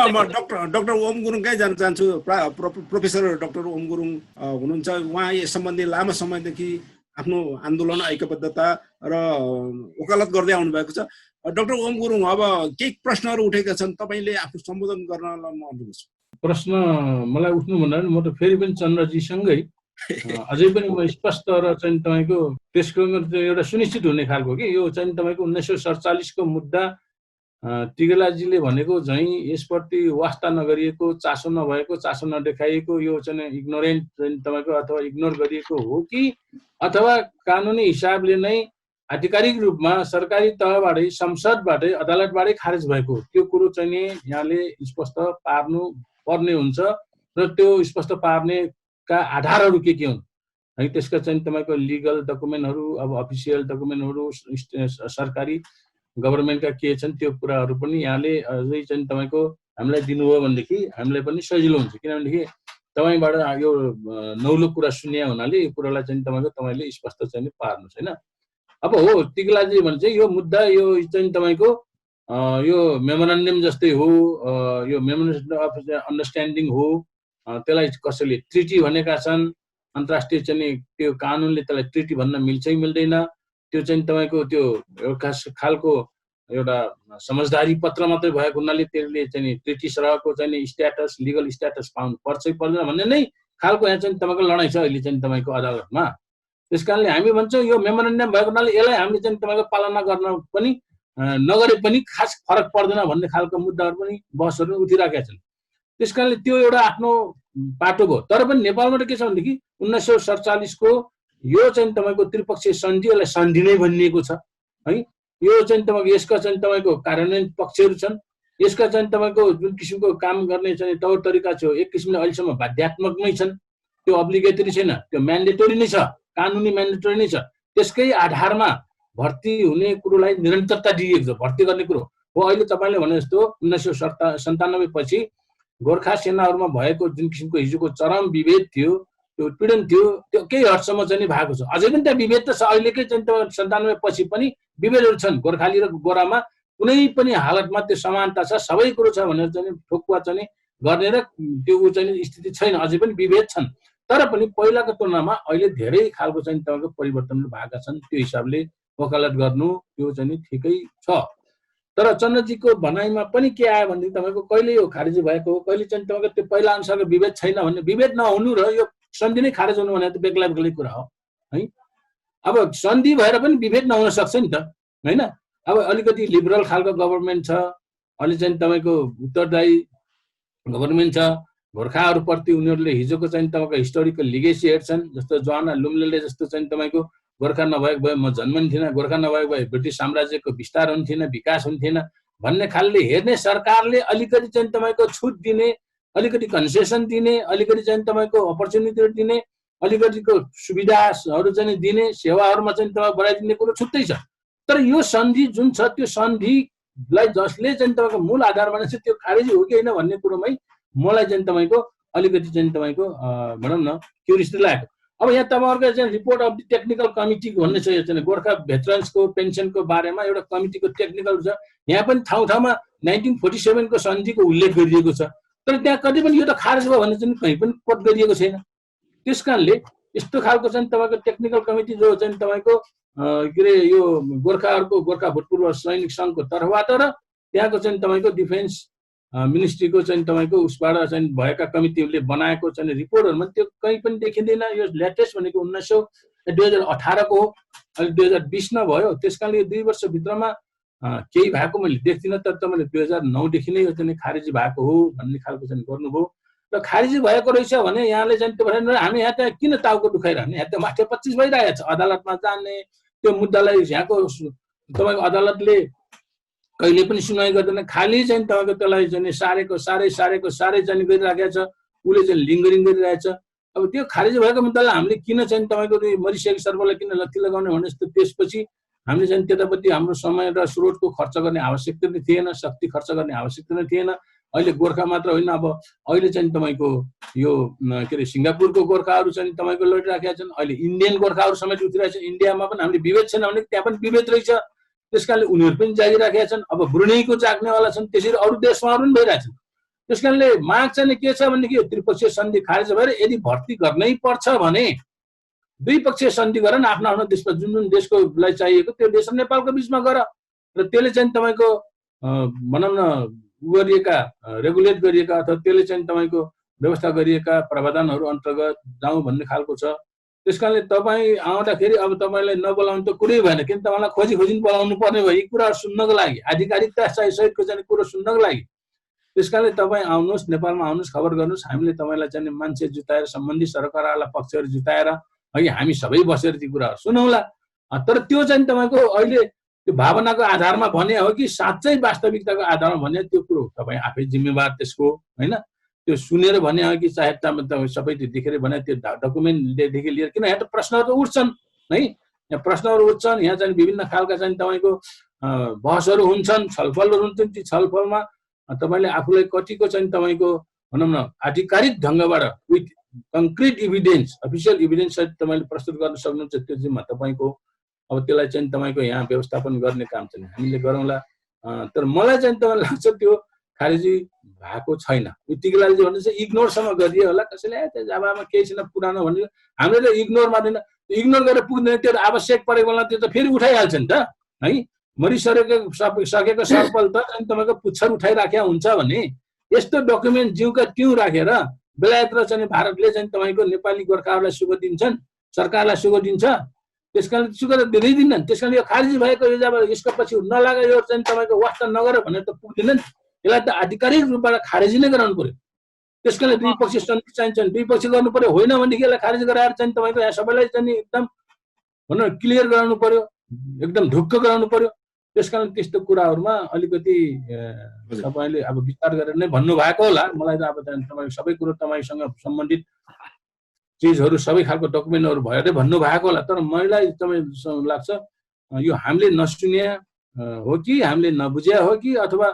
डाक्टर ओम गुरुङ कहीँ जान चाहन्छु। प्रोफेसर डाक्टर ओम गुरुङ हुनुहुन्छ, उहाँ यस सम्बन्धी लामो समयदेखि आफ्नो आन्दोलन, ऐक्यबद्धता र वकालत गर्दै आउनु भएको छ। डाक्टर ओम गुरुङ, अब केही प्रश्नहरू उठेका छन्, तपाईँले आफ्नो सम्बोधन गर्नलाई म अनुरोध गर्छु। प्रश्न मलाई उठ्नु भन्दा म त फेरि पनि चन्द्रजीसँगै अझै पनि म स्पष्ट र चाहिँ तपाईँको त्यसको एउटा सुनिश्चित हुने खालको कि यो चाहिँ तपाईँको 1947 को मुद्दा टिगलाजीले भनेको चाहिँ यसप्रति वास्ता नगरिएको, चासो नभएको, चासो नदेखाइएको, यो चाहिँ इग्नोरेन्ट चाहिँ तपाईँको अथवा इग्नोर गरिएको हो कि अथवा कानुनी हिसाबले नै आधिकारिक रूपमा सरकारी तहबाटै संसदबाटै अदालतबाटै खारेज भएको त्यो कुरो चाहिँ नि यहाँले स्पष्ट पार्नु पर्ने हुन्छ र त्यो स्पष्ट पार्नेका आधारहरू के हुन् है त्यसका चाहिँ तपाईको लिगल डकुमेन्टहरू अब अफिसियल डकुमेन्टहरू सरकारी गभर्नमेन्टका के छन् त्यो कुराहरू पनि यहाँले अझै चाहिँ तपाईको हामीलाई दिनुभयो भनेदेखि हामीलाई पनि सजिलो हुन्छ किनभनेदेखि तपाईबाट यो नौलो कुरा सुन्या हुनाले यो कुरालाई चाहिँ तपाईले स्पष्ट चाहिँ पार्नुस् हैन अब हो टिकलाजी भने चाहिँ यो मुद्दा यो चाहिँ तपाईको यो मेमोरेन्डम जस्तै हो यो मेमोरेन्डम अफ अन्डरस्ट्यान्डिङ हो त्यसलाई कसैले ट्रिटी भनेका छन् अन्तर्राष्ट्रिय चाहिँ त्यो कानुनले त्यसलाई ट्रिटी भन्न मिल्छ मिल्दैन त्यो चाहिँ तपाईको त्यो एउटा खालको एउटा समझदारी पत्र मात्रै भएको हुनाले त्यसले चाहिँ ट्रिटी सरहको चाहिँ स्ट्याटस लिगल स्ट्याटस पाउनु पर्छ पर्दैन भन्ने नै खालको यहाँ चाहिँ तपाईको लडाइँ छ अहिले चाहिँ तपाईको अदालतमा त्यसकारणले हामी भन्छौँ यो मेमोरेन्डम भएको हुनाले यसलाई हामीले चाहिँ तपाईको पालना गर्न पनि नगरे पनि खास फरक पर्दैन भन्ने खालको मुद्दाहरू पनि बहसहरू उठिराखेका छन् त्यसकारणले त्यो एउटा आफ्नो बाटो भयो तर पनि नेपालमा के छ भनेदेखि 1947 को यो चाहिँ तपाईको त्रिपक्षीय सन्धि यसलाई सन्धि नै भनिएको छ है यो चाहिँ तपाईको यसका चाहिँ तपाईको कार्यान्वयन पक्षहरू छन् यसका चाहिँ तपाईको जुन किसिमको काम गर्ने चाहिँ तौर तरिका छ एक किसिमले अहिलेसम्म बाध्यात्मक नै छन् त्यो अब्लिगेटरी छैन त्यो म्यान्डेटरी नै छ कानुनी म्यान्डेटरी नै छ त्यसकै आधारमा भर्ती हुने कुरोलाई निरन्तरता दिएको छ भर्ती गर्ने कुरो हो अहिले तपाईले भने जस्तो 1997 पछि गोर्खा सेनाहरूमा भएको जुन किसिमको हिजोको चरम विभेद थियो त्यो उत्पीडन थियो त्यो केही हदसम्म चाहिँ भएको छ अझै पनि त्यहाँ विभेद त छ अहिलेकै चाहिँ 97 पछि पनि विभेदहरू छन् गोर्खाली र गोरामा कुनै पनि हालतमा त्यो समानता छ सबै कुरो छ भनेर चाहिँ ठोकुवा चाहिँ गर्ने र त्यो चाहिँ स्थिति छैन अझै पनि विभेद छन् तर पनि पहिलाको तुलनामा अहिले धेरै खालको चाहिँ तपाईको परिवर्तनहरू भएका छन् त्यो हिसाबले वकालत गर्नु त्यो चाहिँ ठिकै छ तर चन्द्रजीको भनाइमा पनि के आयो भने तपाईको कहिले यो खारेजी भएको हो कहिले चाहिँ तपाईको त्यो पहिला अनुसारको विभेद छैन भन्ने विभेद नहुनु र यो सन्धि नै खारेज हुनु भने त बेग्ला बेग्लै कुरा हो है अब सन्धि भएर पनि विभेद नहुन सक्छ नि त हैन अब अलिकति लिबरल खालको गभर्नमेन्ट छ अलि चाहिँ तपाईको उत्तरदायी गभर्नमेन्ट छ गोर्खाहरू प्रति उनीहरूले हिजोको चाहिँ तपाईको हिस्टोरिकल लिगेसी हेर्छन् जस्तो जवाहरलाल लुम्लेले जस्तो चाहिँ तपाईको गोर्खा नभएको भए म जन्म नि थिएन गोर्खा नभएको भए ब्रिटिस साम्राज्यको विस्तार हुन्थेन विकास हुन्थेन भन्ने खालले हेर्ने सरकारले अलिकति चाहिँ तपाईको छुट दिने अलिकति कन्सेसन दिने अलिकति चाहिँ तपाईको अपर्च्युनिटीहरू दिने अलिकतिको सुविधाहरू चाहिँ दिने सेवाहरूमा चाहिँ तपाईँ बढाइदिने कुरो छुट्टै छ तर यो सन्धि जुन छ त्यो सन्धिलाई जसले चाहिँ तपाईको मूल आधार मानेछ त्यो खारेजी हो कि होइन भन्ने कुरोमै मलाई चाहिँ तपाईको अलिकति चाहिँ तपाईको भनौँ न क्युरियोसिटी लाग्यो अब यहाँ तपाईहरुको चाहिँ report of the technical committee भन्ने छ यो चाहिँ गोर्खा भेटरन्सको पेन्सनको बारेमा एउटा कमिटीको टेक्निकल छ यहाँ पनि ठाउँ ठाउँमा 1947 को सन्धिको उल्लेख गरिएको छ तर त्यहाँ कतै पनि यो त खारेज भयो भन्ने चाहिँ कहीँ पनि कोट गरिएको छैन त्यसकारणले यस्तो खालको चाहिँ तपाईको टेक्निकल कमिटी जो चाहिँ तपाईको के रे यो गोर्खाहरुको गोर्खा भूतपूर्व सैनिक संघको तर्फबाट र त्यहाँको चाहिँ तपाईको डिफेन्स मिनिस्ट्रीको चाहिँ तपाईको उसबाट चाहिँ भएका कमिटीहरूले बनाएको चाहिँ रिपोर्टहरुमा त्यो कहीँ पनि देखिँदैन यो लेटेस्ट भनेको 2018 को हो अहिले 2020 मा भयो त्यसकारणले 2 वर्ष भित्रमा केही भएको मैले देख्दिन तर तपाईले 2009 देखि नै यो चाहिँ खारेजी भएको हो भन्ने खालको चाहिँ गर्नुभयो र खारेजी भएको रहेछ भने यहाँले चाहिँ त्यो भनेर हामी यहाँ त किन टाउको दुखाइरहने यहाँ त माथि 25 भइरहेको छ अदालतमा जाने त्यो मुद्दालाई यहाँको तपाईको अदालतले कहिले पनि सुनवाई गर्दैन खाली चाहिँ तपाईको त्यसलाई चाहिँ सारेको चाहिँ गरिराखेको छ उले चाहिँ लिङ्गरिङ गरिरहेछ अब त्यो खारेजी भएको मुद्दालाई हामीले किन चाहिँ तपाईको मरिसकेको सर्वरलाई किन लत्ती लगाउने भने जस्तो त्यसपछि हामीले चाहिँ त्यतापट्टि हाम्रो समय र स्रोतको खर्च गर्ने आवश्यकता नै थिएन शक्ति खर्च गर्ने आवश्यकता नै थिएन अहिले गोर्खा मात्र होइन अब अहिले चाहिँ तपाईको यो के रे सिङ्गापुरको गोर्खाहरू चाहिँ तपाईको लडिराखेका छन् अहिले इन्डियन गोर्खाहरू समेत उठिरहेका छन् इन्डियामा पनि हामीले विभेद छैन भने त्यहाँ पनि विभेद रहेछ त्यसकारणले उनीहरू पनि जागिराखेका छन् अब ब्रुनेईको जाग्नेवाला छन् त्यसरी अरू देशमा पनि भइरहेछन् त्यसकारणले माग चाहिँ के छ भनेदेखि यो त्रिपक्षीय सन्धि खारेज भएर यदि भर्ती गर्नै पर्छ भने द्विपक्षीय सन्धि गरेर आफ्नो आफ्नो देशमा जुन जुन देशको लाई चाहिएको त्यो देश र नेपालको बीचमा गर र त्यसले चाहिँ तपाईको भनौँ न गरिएका रेगुलेट गरिएका अथवा त्यसले चाहिँ तपाईको व्यवस्था गरिएका प्रावधानहरू अन्तर्गत जाउँ भन्ने खालको छ त्यसकारणले तपाईँ आउँदाखेरि अब तपाईलाई नबोलाउनु त कुरै भएन किन तपाईलाई खोजी बोलाउनु पर्ने भयो यी कुराहरू सुन्नको लागि आधिकारिकता सहितको चाहिँ कुरो सुन्नको लागि त्यसकारणले तपाईँ आउनुहोस् नेपालमा आउनुहोस् खबर गर्नुहोस् हामीले तपाईलाई चाहिँ मान्छे जुटाएर सम्बन्धित सरकारवाला पक्षहरू जुटाएर है हामी सबै बसेर ती कुराहरू सुनौला तर त्यो चाहिँ तपाईँको अहिले त्यो भावनाको आधारमा भने हो कि साँच्चै वास्तविकताको आधारमा भने त्यो कुरो तपाईँ आफै जिम्मेवार त्यसको, होइन? त्यो सुनेर भने हो कि चाहे तपाईँ सबै त्यो देखेर भने त्यो डकुमेन्टदेखि लिएर, किन यहाँ त प्रश्नहरू त उठ्छन् है, यहाँ प्रश्नहरू उठ्छन्, यहाँ चाहिँ विभिन्न खालका चाहिँ तपाईँको बहसहरू हुन्छन्, छलफलहरू हुन्छन्। ती छलफलमा तपाईँले आफूलाई कतिको चाहिँ तपाईँको भनौँ न आधिकारिक ढङ्गबाट with concrete evidence, official evidence सहित तपाईँले प्रस्तुत गर्न सक्नुहुन्छ, त्यो जिम्मा तपाईँको। अब त्यसलाई चाहिँ तपाईँको यहाँ व्यवस्थापन गर्ने काम चाहिँ हामीले गरौँला। तर मलाई चाहिँ तपाईँलाई लाग्छ त्यो खारेजी भएको छैन। यतिकै लागि भन्नु चाहिँ इग्नोरसम्म गरिदियो होला कसैले, अब केही छैन पुरानो भन्यो, हामीले त इग्नोर मान्दैन। इग्नोर गरेर पुग्दैन, त्यो आवश्यक परेको बेला त्यो त फेरि उठाइहाल्छ नि त है। मरिसकेको सकेको सर्पल त अनि तपाईँको पुच्छर उठाइराखेको हुन्छ भने यस्तो डकुमेन्ट जिउका ट्यु राखेर बेलायत र चाहिँ भारतले चाहिँ तपाईँको नेपाली गोर्खाहरूलाई सुख दिन्छन्, सरकारलाई सुख दिन्छ, त्यस कारण सुख त दिँदै दिन्नन्। त्यस कारण यो खारेजी भएको यो जब यसको पछि नलागे यो चाहिँ तपाईँको वास्ता नगर भनेर त पुग्दैनन्। यसलाई त आधिकारिक रूपबाट खारेजी नै गराउनु पर्यो। त्यस कारण दुई पक्ष सन्धि चाहिन्छन्, दुई पक्ष गर्नु पर्यो। होइन भनेदेखि यसलाई खारेज गराएर चाहिँ तपाईँको यहाँ सबैलाई चाहिँ एकदम भनौँ क्लियर गराउनु पर्यो, एकदम ढुक्क गराउनु पर्यो। त्यसकारण त्यस्तो कुराहरूमा अलिकति तपाईँले अब विचार गरेर नै भन्नुभएको होला। मलाई त अब तपाईँ सबै कुरो तपाईँसँग सम्बन्धित चिजहरू सबै खालको डकुमेन्टहरू भएरै भन्नुभएको होला। तर मलाई तपाईँ लाग्छ यो हामीले नसुन्या हो कि हामीले नबुझ्या हो कि अथवा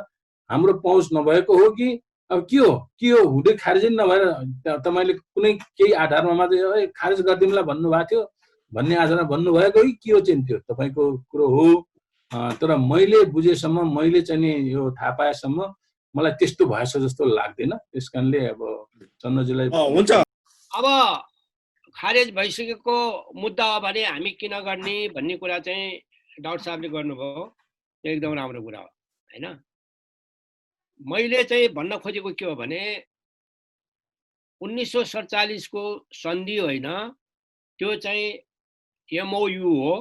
हाम्रो पहुँच नभएको हो कि अब के हो हुँदै खारेज नभएर तपाईँले कुनै केही आधारमा मात्रै खारेज गरिदिउँला भन्नुभएको थियो भन्ने आधारमा भन्नुभएको कि के हो चाहिँ त्यो तपाईँको कुरो हो। तर मैले बुझेसम्म, मैले चाहिँ नि यो थाहा पाएसम्म मलाई त्यस्तो भएछ जस्तो लाग्दैन। त्यस कारणले अब चन्द्रजीलाई हुन्छ। अब खारेज भइसकेको मुद्दा हो भने हामी किन गर्ने भन्ने कुरा चाहिँ डाक्टर साहबले गर्नुभयो, त्यो एकदम राम्रो कुरा हो होइन। मैले चाहिँ भन्न खोजेको के हो भने 1947 को सन्धि होइन, त्यो चाहिँ MOU हो,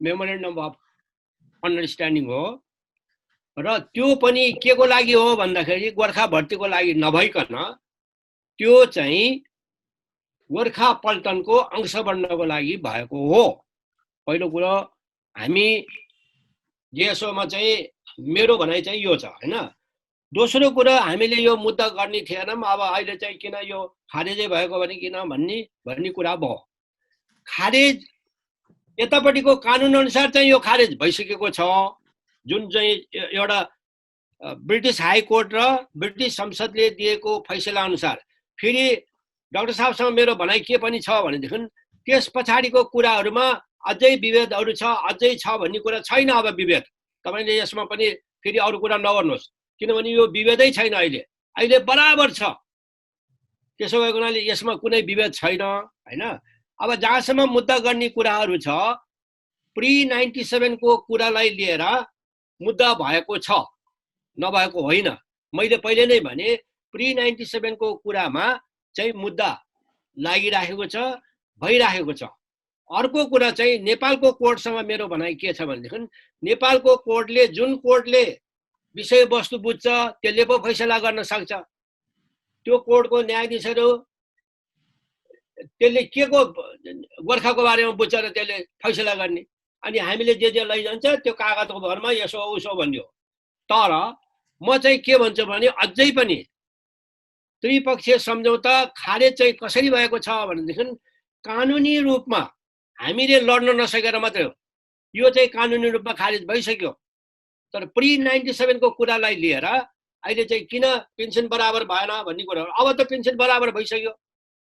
मेमोरेन्डम अफ अन्डरस्ट्यान्डिङ हो। र त्यो पनि के को लागि हो भन्दाखेरि गोर्खा भर्तीको लागि नभइकन त्यो चाहिँ गोर्खा पल्टनको अंश बन्नको लागि भएको हो। पहिलो कुरो हामी जेएसओमा चाहिँ मेरो भनाइ चाहिँ यो छ होइन। दोस्रो कुरो हामीले यो मुद्दा गर्ने थिएनौँ, अब अहिले चाहिँ किन यो खारेजै भएको भने किन भन्ने कुरा भयो। खारेज यतापट्टिको कानुन अनुसार चाहिँ यो खारेज भइसकेको छ, जुन चाहिँ एउटा ब्रिटिस हाई कोर्ट र ब्रिटिस संसदले दिएको फैसला अनुसार। फेरि डाक्टर साहबसँग मेरो भनाइ के पनि छ भनेदेखि त्यस पछाडिको कुराहरूमा अझै विभेदहरू छ, अझै छ भन्ने कुरा छैन। अब विभेद तपाईँले यसमा पनि फेरि अरू कुरा नगर्नुहोस्, किनभने यो विभेदै छैन, अहिले बराबर छ। त्यसो भएको हुनाले यसमा कुनै विभेद छैन होइन। अब जहाँसम्म मुद्दा गर्ने कुराहरू छ, प्री-97 को कुरालाई लिएर मुद्दा भएको छ, नभएको होइन। मैले पहिले नै भने प्री-97 को कुरामा चाहिँ मुद्दा लागिराखेको छ, भइराखेको छ। अर्को कुरा चाहिँ नेपालको कोर्टसँग मेरो भनाइ के छ भनेदेखि नेपालको कोर्टले जुन कोर्टले विषयवस्तु बुझ्छ त्यसले पो फैसला गर्न सक्छ। त्यो कोर्टको न्यायाधीशहरू त्यसले के को गोर्खाको बारेमा बुझ्छ र त्यसले फैसला गर्ने, अनि हामीले जे लैजान्छ त्यो कागजको भरमा यसो उसो भन्यो। तर म चाहिँ के भन्छु भने अझै पनि त्रिपक्षीय सम्झौता खारेज चाहिँ कसरी भएको छ भनेदेखि कानुनी रूपमा हामीले लड्न नसकेर मात्रै हो। यो चाहिँ कानुनी रूपमा खारेज भइसक्यो। तर प्री-97 को कुरालाई लिएर अहिले चाहिँ किन पेन्सन बराबर भएन भन्ने कुरा हो। अब त पेन्सन बराबर भइसक्यो,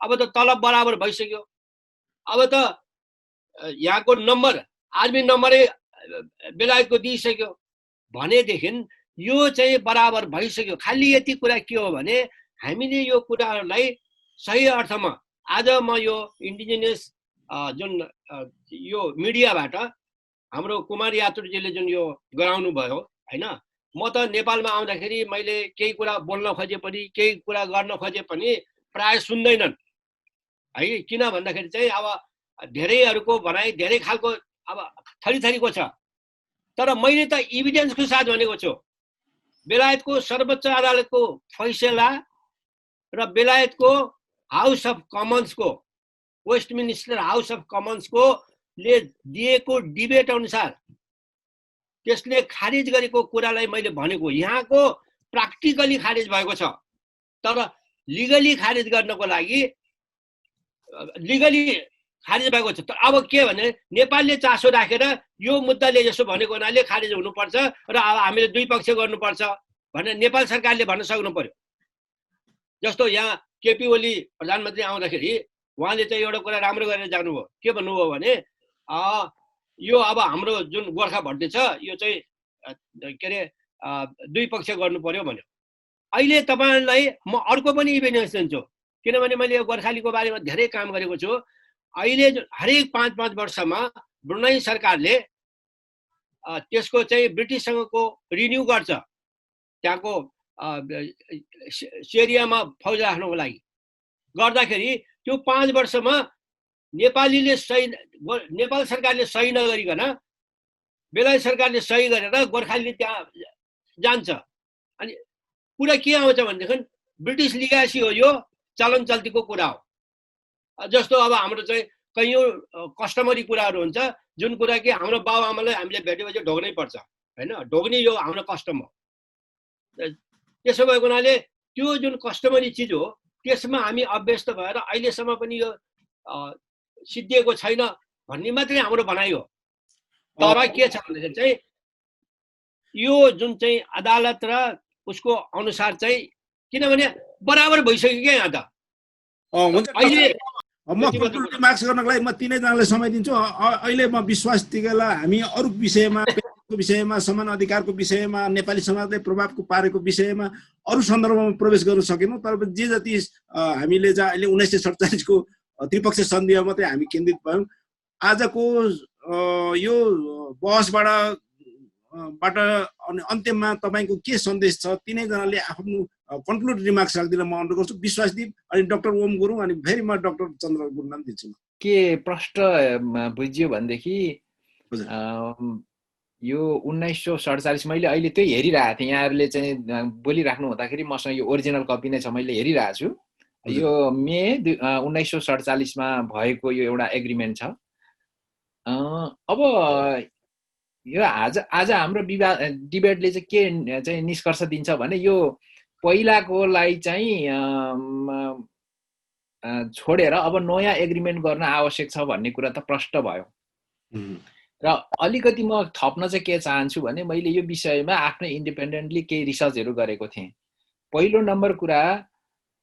अब त तलब बराबर भइसक्यो, अब त यहाँको नम्बर आर्मी नम्बरै बेलायतको दिइसक्यो भनेदेखि यो चाहिँ बराबर भइसक्यो। खालि यति कुरा के हो भने हामीले यो कुराहरूलाई सही अर्थमा आज म यो इन्डिजिनियस जुन यो मिडियाबाट हाम्रो कुमार यात्रुजीले जुन यो गराउनु भयो होइन, म त नेपालमा आउँदाखेरि मैले केही कुरा बोल्न खोजे पनि केही कुरा गर्न खोजे पनि प्राय सुन्दैनन् है। किन भन्दाखेरि चाहिँ अब धेरैहरूको भनाइ धेरै खालको अब थरीको छ। तर मैले त इभिडेन्सको साथ भनेको छु। बेलायतको सर्वोच्च अदालतको फैसला र बेलायतको हाउस अफ कमन्सको, वेस्टमिनिस्टर हाउस अफ कमन्सको ले दिएको डिबेट अनुसार त्यसले खारिज गरेको कुरालाई मैले भनेको यहाँको प्र्याक्टिकली खारिज भएको छ, तर लिगली खारिज गर्नको लागि लिगली खारिज भएको छ। तर अब के भने नेपालले चासो राखेर यो मुद्दाले यसो भनेको हुनाले खारिज हुनुपर्छ र अब हामीले दुई पक्ष गर्नुपर्छ भनेर नेपाल सरकारले भन्न सक्नु पर्यो। जस्तो यहाँ केपी ओली प्रधानमन्त्री आउँदाखेरि उहाँले चाहिँ एउटा कुरा राम्रो गरेर जानुभयो। के भन्नुभयो भने यो अब हाम्रो जुन गोर्खा भर्ती छ यो चाहिँ के अरे दुई पक्ष गर्नु पर्यो भन्यो। अहिले तपाईँलाई म अर्को पनि इभिडेन्स दिन्छु, किनभने मैले यो गोर्खालीको बारेमा धेरै काम गरेको छु। अहिले हरेक 5-5 वर्षमा ब्रुनाई सरकारले त्यसको चाहिँ ब्रिटिससँगको रिन्यू गर्छ, त्यहाँको सेरियामा फौज राख्नको लागि गर्दाखेरि त्यो 5 वर्षमा नेपाल सरकारले सही नगरिकन बेलायत सरकारले सही गरेर गोर्खाली त्यहाँ जान्छ। अनि कुरा के आउँछ भनेदेखि ब्रिटिस लिगासी हो, यो चलन चल्तीको कुरा हो। जस्तो अब हाम्रो चाहिँ कैयौँ कस्टमरी कुराहरू हुन्छ जुन कुरा कि हाम्रो बाबुआमालाई हामीले भेटेपछि ढोग्नै पर्छ होइन, ढोग्ने यो हाम्रो कस्टम हो। त्यसो भएको हुनाले त्यो जुन कस्टमरी चिज हो त्यसमा हामी अभ्यस्त भएर अहिलेसम्म पनि यो सिद्धिएको छैन भन्ने मात्रै हाम्रो भनाइ हो। तर के छ भन्दाखेरि चाहिँ यो जुन चाहिँ अदालत र उसको अनुसार चाहिँ किनभने बराबर भइसक्यो क्या यहाँ त। अहिले म मार्क्स गर्नको लागि म तीनैजनालाई समय दिन्छु। अहिले म विश्वास दिगेला हामी अरू विषयमा समान अधिकारको विषयमा नेपाली समाजले प्रभावको पारेको विषयमा अरू सन्दर्भमा प्रवेश गर्न सकेनौँ। तर जे जति हामीले जहाँ अहिले 1947 को त्रिपक्षीय सन्धिमा मात्रै हामी केन्द्रित भयौँ। आजको यो बहसबाट अन्त्यमा तपाईँको के सन्देश छ तीनैजनाले आफ्नो कन्क्लुड रिमार्क्स राख्दिन म अनुरोध गर्छु। विश्वासदीप अनि डाक्टर ओम गुरुङ अनि फेरि म डाक्टर चन्द्र गुरुङ नाम दिन्छु। के प्रश्न बुझ्यो भनेदेखि यो 1947 मैले अहिले त्यही हेरिरहेको थिएँ, यहाँहरूले चाहिँ बोलिराख्नु हुँदाखेरि मसँग यो ओरिजिनल कपी नै छ, मैले हेरिरहेको छु। यो मे 1947 मा भएको यो एउटा एग्रिमेन्ट छ। अब यो आज हाम्रो डिबेटले चाहिँ के चाहिँ निष्कर्ष दिन्छ भने यो पहिलाकोलाई चाहिँ छोडेर अब नयाँ एग्रिमेन्ट गर्न आवश्यक छ भन्ने कुरा त प्रष्ट भयो। र अलिकति म थप्न चाहिँ के चाहन्छु भने मैले यो विषयमा आफ्नै इन्डिपेन्डेन्टली केही रिसर्चहरू गरेको थिएँ। पहिलो नम्बर कुरा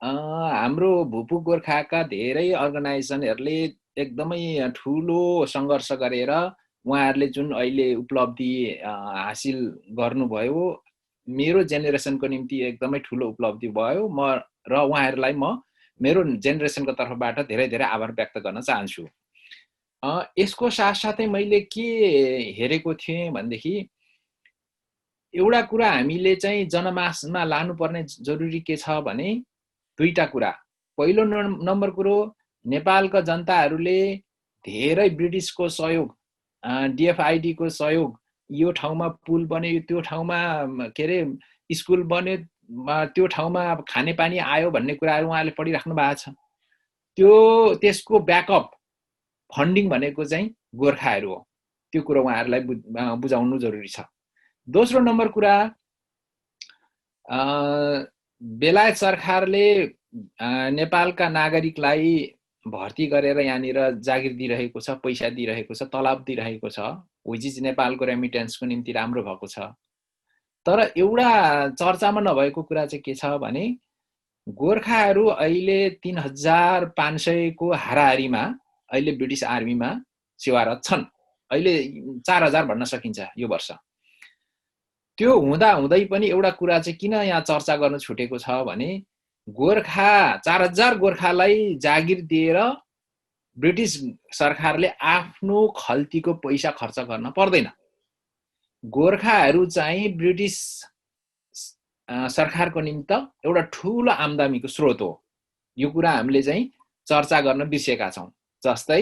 हाम्रो भूपू गोर्खाका धेरै अर्गनाइजेसनहरूले एकदमै ठुलो सङ्घर्ष गरेर उहाँहरूले जुन अहिले उपलब्धि हासिल गर्नुभयो मेरो जेनेरेसनको निम्ति एकदमै ठुलो उपलब्धि भयो। म र उहाँहरूलाई म मेरो जेनेरेसनको तर्फबाट धेरै धेरै आभार व्यक्त गर्न चाहन्छु। यसको साथसाथै मैले के हेरेको थिएँ भनेदेखि एउटा कुरा हामीले चाहिँ जनमासमा लानुपर्ने जरुरी के छ भने दुईटा कुरा। पहिलो नम्बर कुरो नेपालका जनताहरूले धेरै ब्रिटिसको सहयोग DFID को सहयोग, यो ठाउँमा पुल बन्यो, त्यो ठाउँमा के अरे स्कुल बन्यो, त्यो ठाउँमा खानेपानी आयो भन्ने कुराहरू उहाँले पढिराख्नु भएको छ। त्यसको ब्याकअप फन्डिङ भनेको चाहिँ गोर्खाहरू हो। त्यो कुरो उहाँहरूलाई बुझाउनु जरुरी छ। दोस्रो नम्बर कुरा बेलायत सरकारले नेपालका नागरिकलाई भर्ती गरेर यहाँनिर जागिर दिइरहेको छ, पैसा दिइरहेको छ, तलब दिइरहेको छ, विच इज नेपालको रेमिटेन्सको निम्ति राम्रो भएको छ। तर एउटा चर्चामा नभएको कुरा चाहिँ के छ भने गोर्खाहरू अहिले 3500 को हाराहारीमा अहिले ब्रिटिस आर्मीमा सेवारत छन्। अहिले 4000 भन्न सकिन्छ यो वर्ष। त्यो हुँदा हुँदै पनि एउटा कुरा चाहिँ किन यहाँ चर्चा गर्न छुटेको छ भने गोर्खा 4000 गोर्खालाई जागिर दिएर ब्रिटिस सरकारले आफ्नो खल्तीको पैसा खर्च गर्न पर्दैन। गोर्खाहरू चाहिँ ब्रिटिस सरकारको निमित्त एउटा ठूलो आम्दानीको स्रोत हो। यो कुरा हामीले चाहिँ चर्चा गर्न बिर्सेका छौं। जस्तै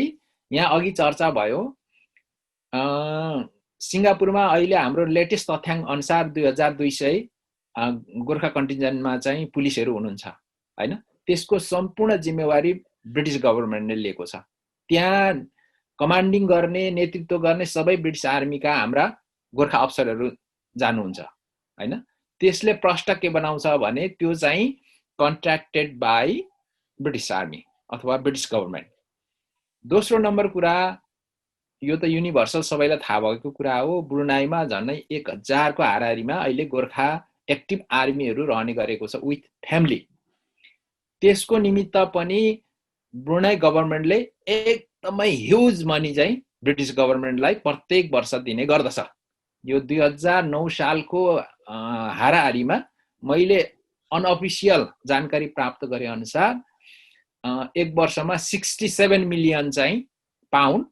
यहाँ अघि चर्चा भयो सिङ्गापुरमा अहिले हाम्रो लेटेस्ट तथ्याङ्क अनुसार 2200 गोर्खा कन्टिन्जेन्टमा चाहिँ पुलिसहरू हुनुहुन्छ हैन। त्यसको सम्पूर्ण जिम्मेवारी ब्रिटिस गभर्नमेन्टले लिएको छ। त्यहाँ कमान्डिङ गर्ने नेतृत्व गर्ने सबै ब्रिटिस आर्मीका हाम्रा गोर्खा अफसरहरू जानुहुन्छ हैन। त्यसले प्रश्न के बनाउँछ भने त्यो चाहिँ कन्ट्र्याक्टेड बाई ब्रिटिस आर्मी अथवा ब्रिटिस गभर्नमेन्ट। दोस्रो नम्बर कुरा, यो त युनिभर्सल सबैलाई थाहा भएको कुरा हो, ब्रुनाईमा झन्डै 1000 को हाराहारीमा अहिले गोर्खा एक्टिभ आर्मीहरू रहने गरेको छ विथ फ्यामिली। त्यसको निमित्त पनि ब्रुनाई गभर्नमेन्टले एकदमै ह्युज मनी चाहिँ ब्रिटिस गभर्नमेन्टलाई प्रत्येक वर्ष दिने गर्दछ। यो 2009 सालको हाराहारीमा मैले अनअफिसियल जानकारी प्राप्त गरे अनुसार एक वर्षमा 67 मिलियन चाहिँ पाउन्ड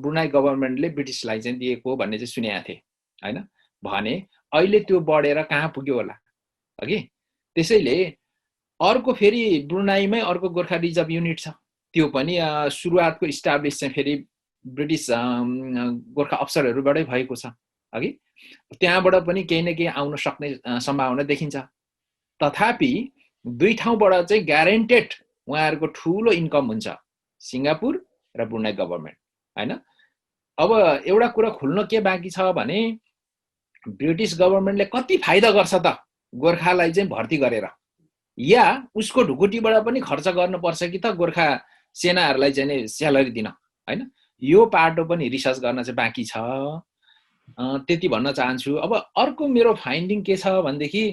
ब्रुनाई गभर्नमेन्टले ब्रिटिसलाई चाहिँ दिएको भन्ने चाहिँ सुनेको थिएँ हैन। भने अहिले त्यो बढेर कहाँ पुग्यो होला अघि। त्यसैले अर्को फेरि ब्रुनाईमै अर्को गोर्खा रिजर्भ युनिट छ, त्यो पनि सुरुवातको इस्टाब्लिस चाहिँ फेरि ब्रिटिस गोर्खा अफसरहरूबाटै भएको छ अघि। त्यहाँबाट पनि केही न केही आउन सक्ने सम्भावना देखिन्छ। तथापि दुई ठाउँबाट चाहिँ ग्यारेन्टेड उहाँहरूको ठुलो इन्कम हुन्छ, सिङ्गापुर र ब्रुनाई गभर्नमेन्ट हैन। अब एउटा कुरा खुल्न के बाँकी छ भने ब्रिटिस गभर्नमेन्टले कति फाइदा गर्छ त गोर्खालाई चाहिँ भर्ती गरेर, या उसको ढुकुटीबाट पनि खर्च गर्नुपर्छ कि त गोर्खा सेनाहरूलाई चाहिँ स्यालेरी दिन हैन। यो पाटो पनि रिसर्च गर्न चाहिँ बाँकी छ, त्यति भन्न चाहन्छु। अब अर्को मेरो फाइन्डिङ के छ भनेदेखि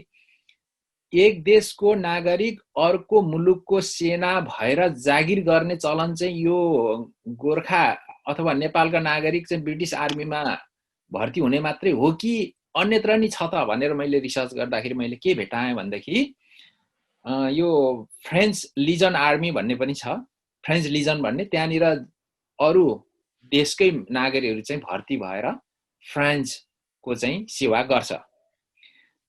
एक देशको नागरिक अर्को मुलुकको सेना भएर जागिर गर्ने चलन चाहिँ यो गोर्खा अथवा नेपालका नागरिक चाहिँ ब्रिटिस आर्मीमा भर्ती हुने मात्रै हो कि अन्यत्र नि छ त भनेर मैले रिसर्च गर्दाखेरि मैले के भेटाएँ भनेदेखि यो फ्रेन्च लिजन आर्मी भन्ने पनि छ। फ्रेन्च लिजन भन्ने त्यहाँनिर अरू देशकै नागरिकहरू चाहिँ भर्ती भएर फ्रान्सको चाहिँ सेवा गर्छ।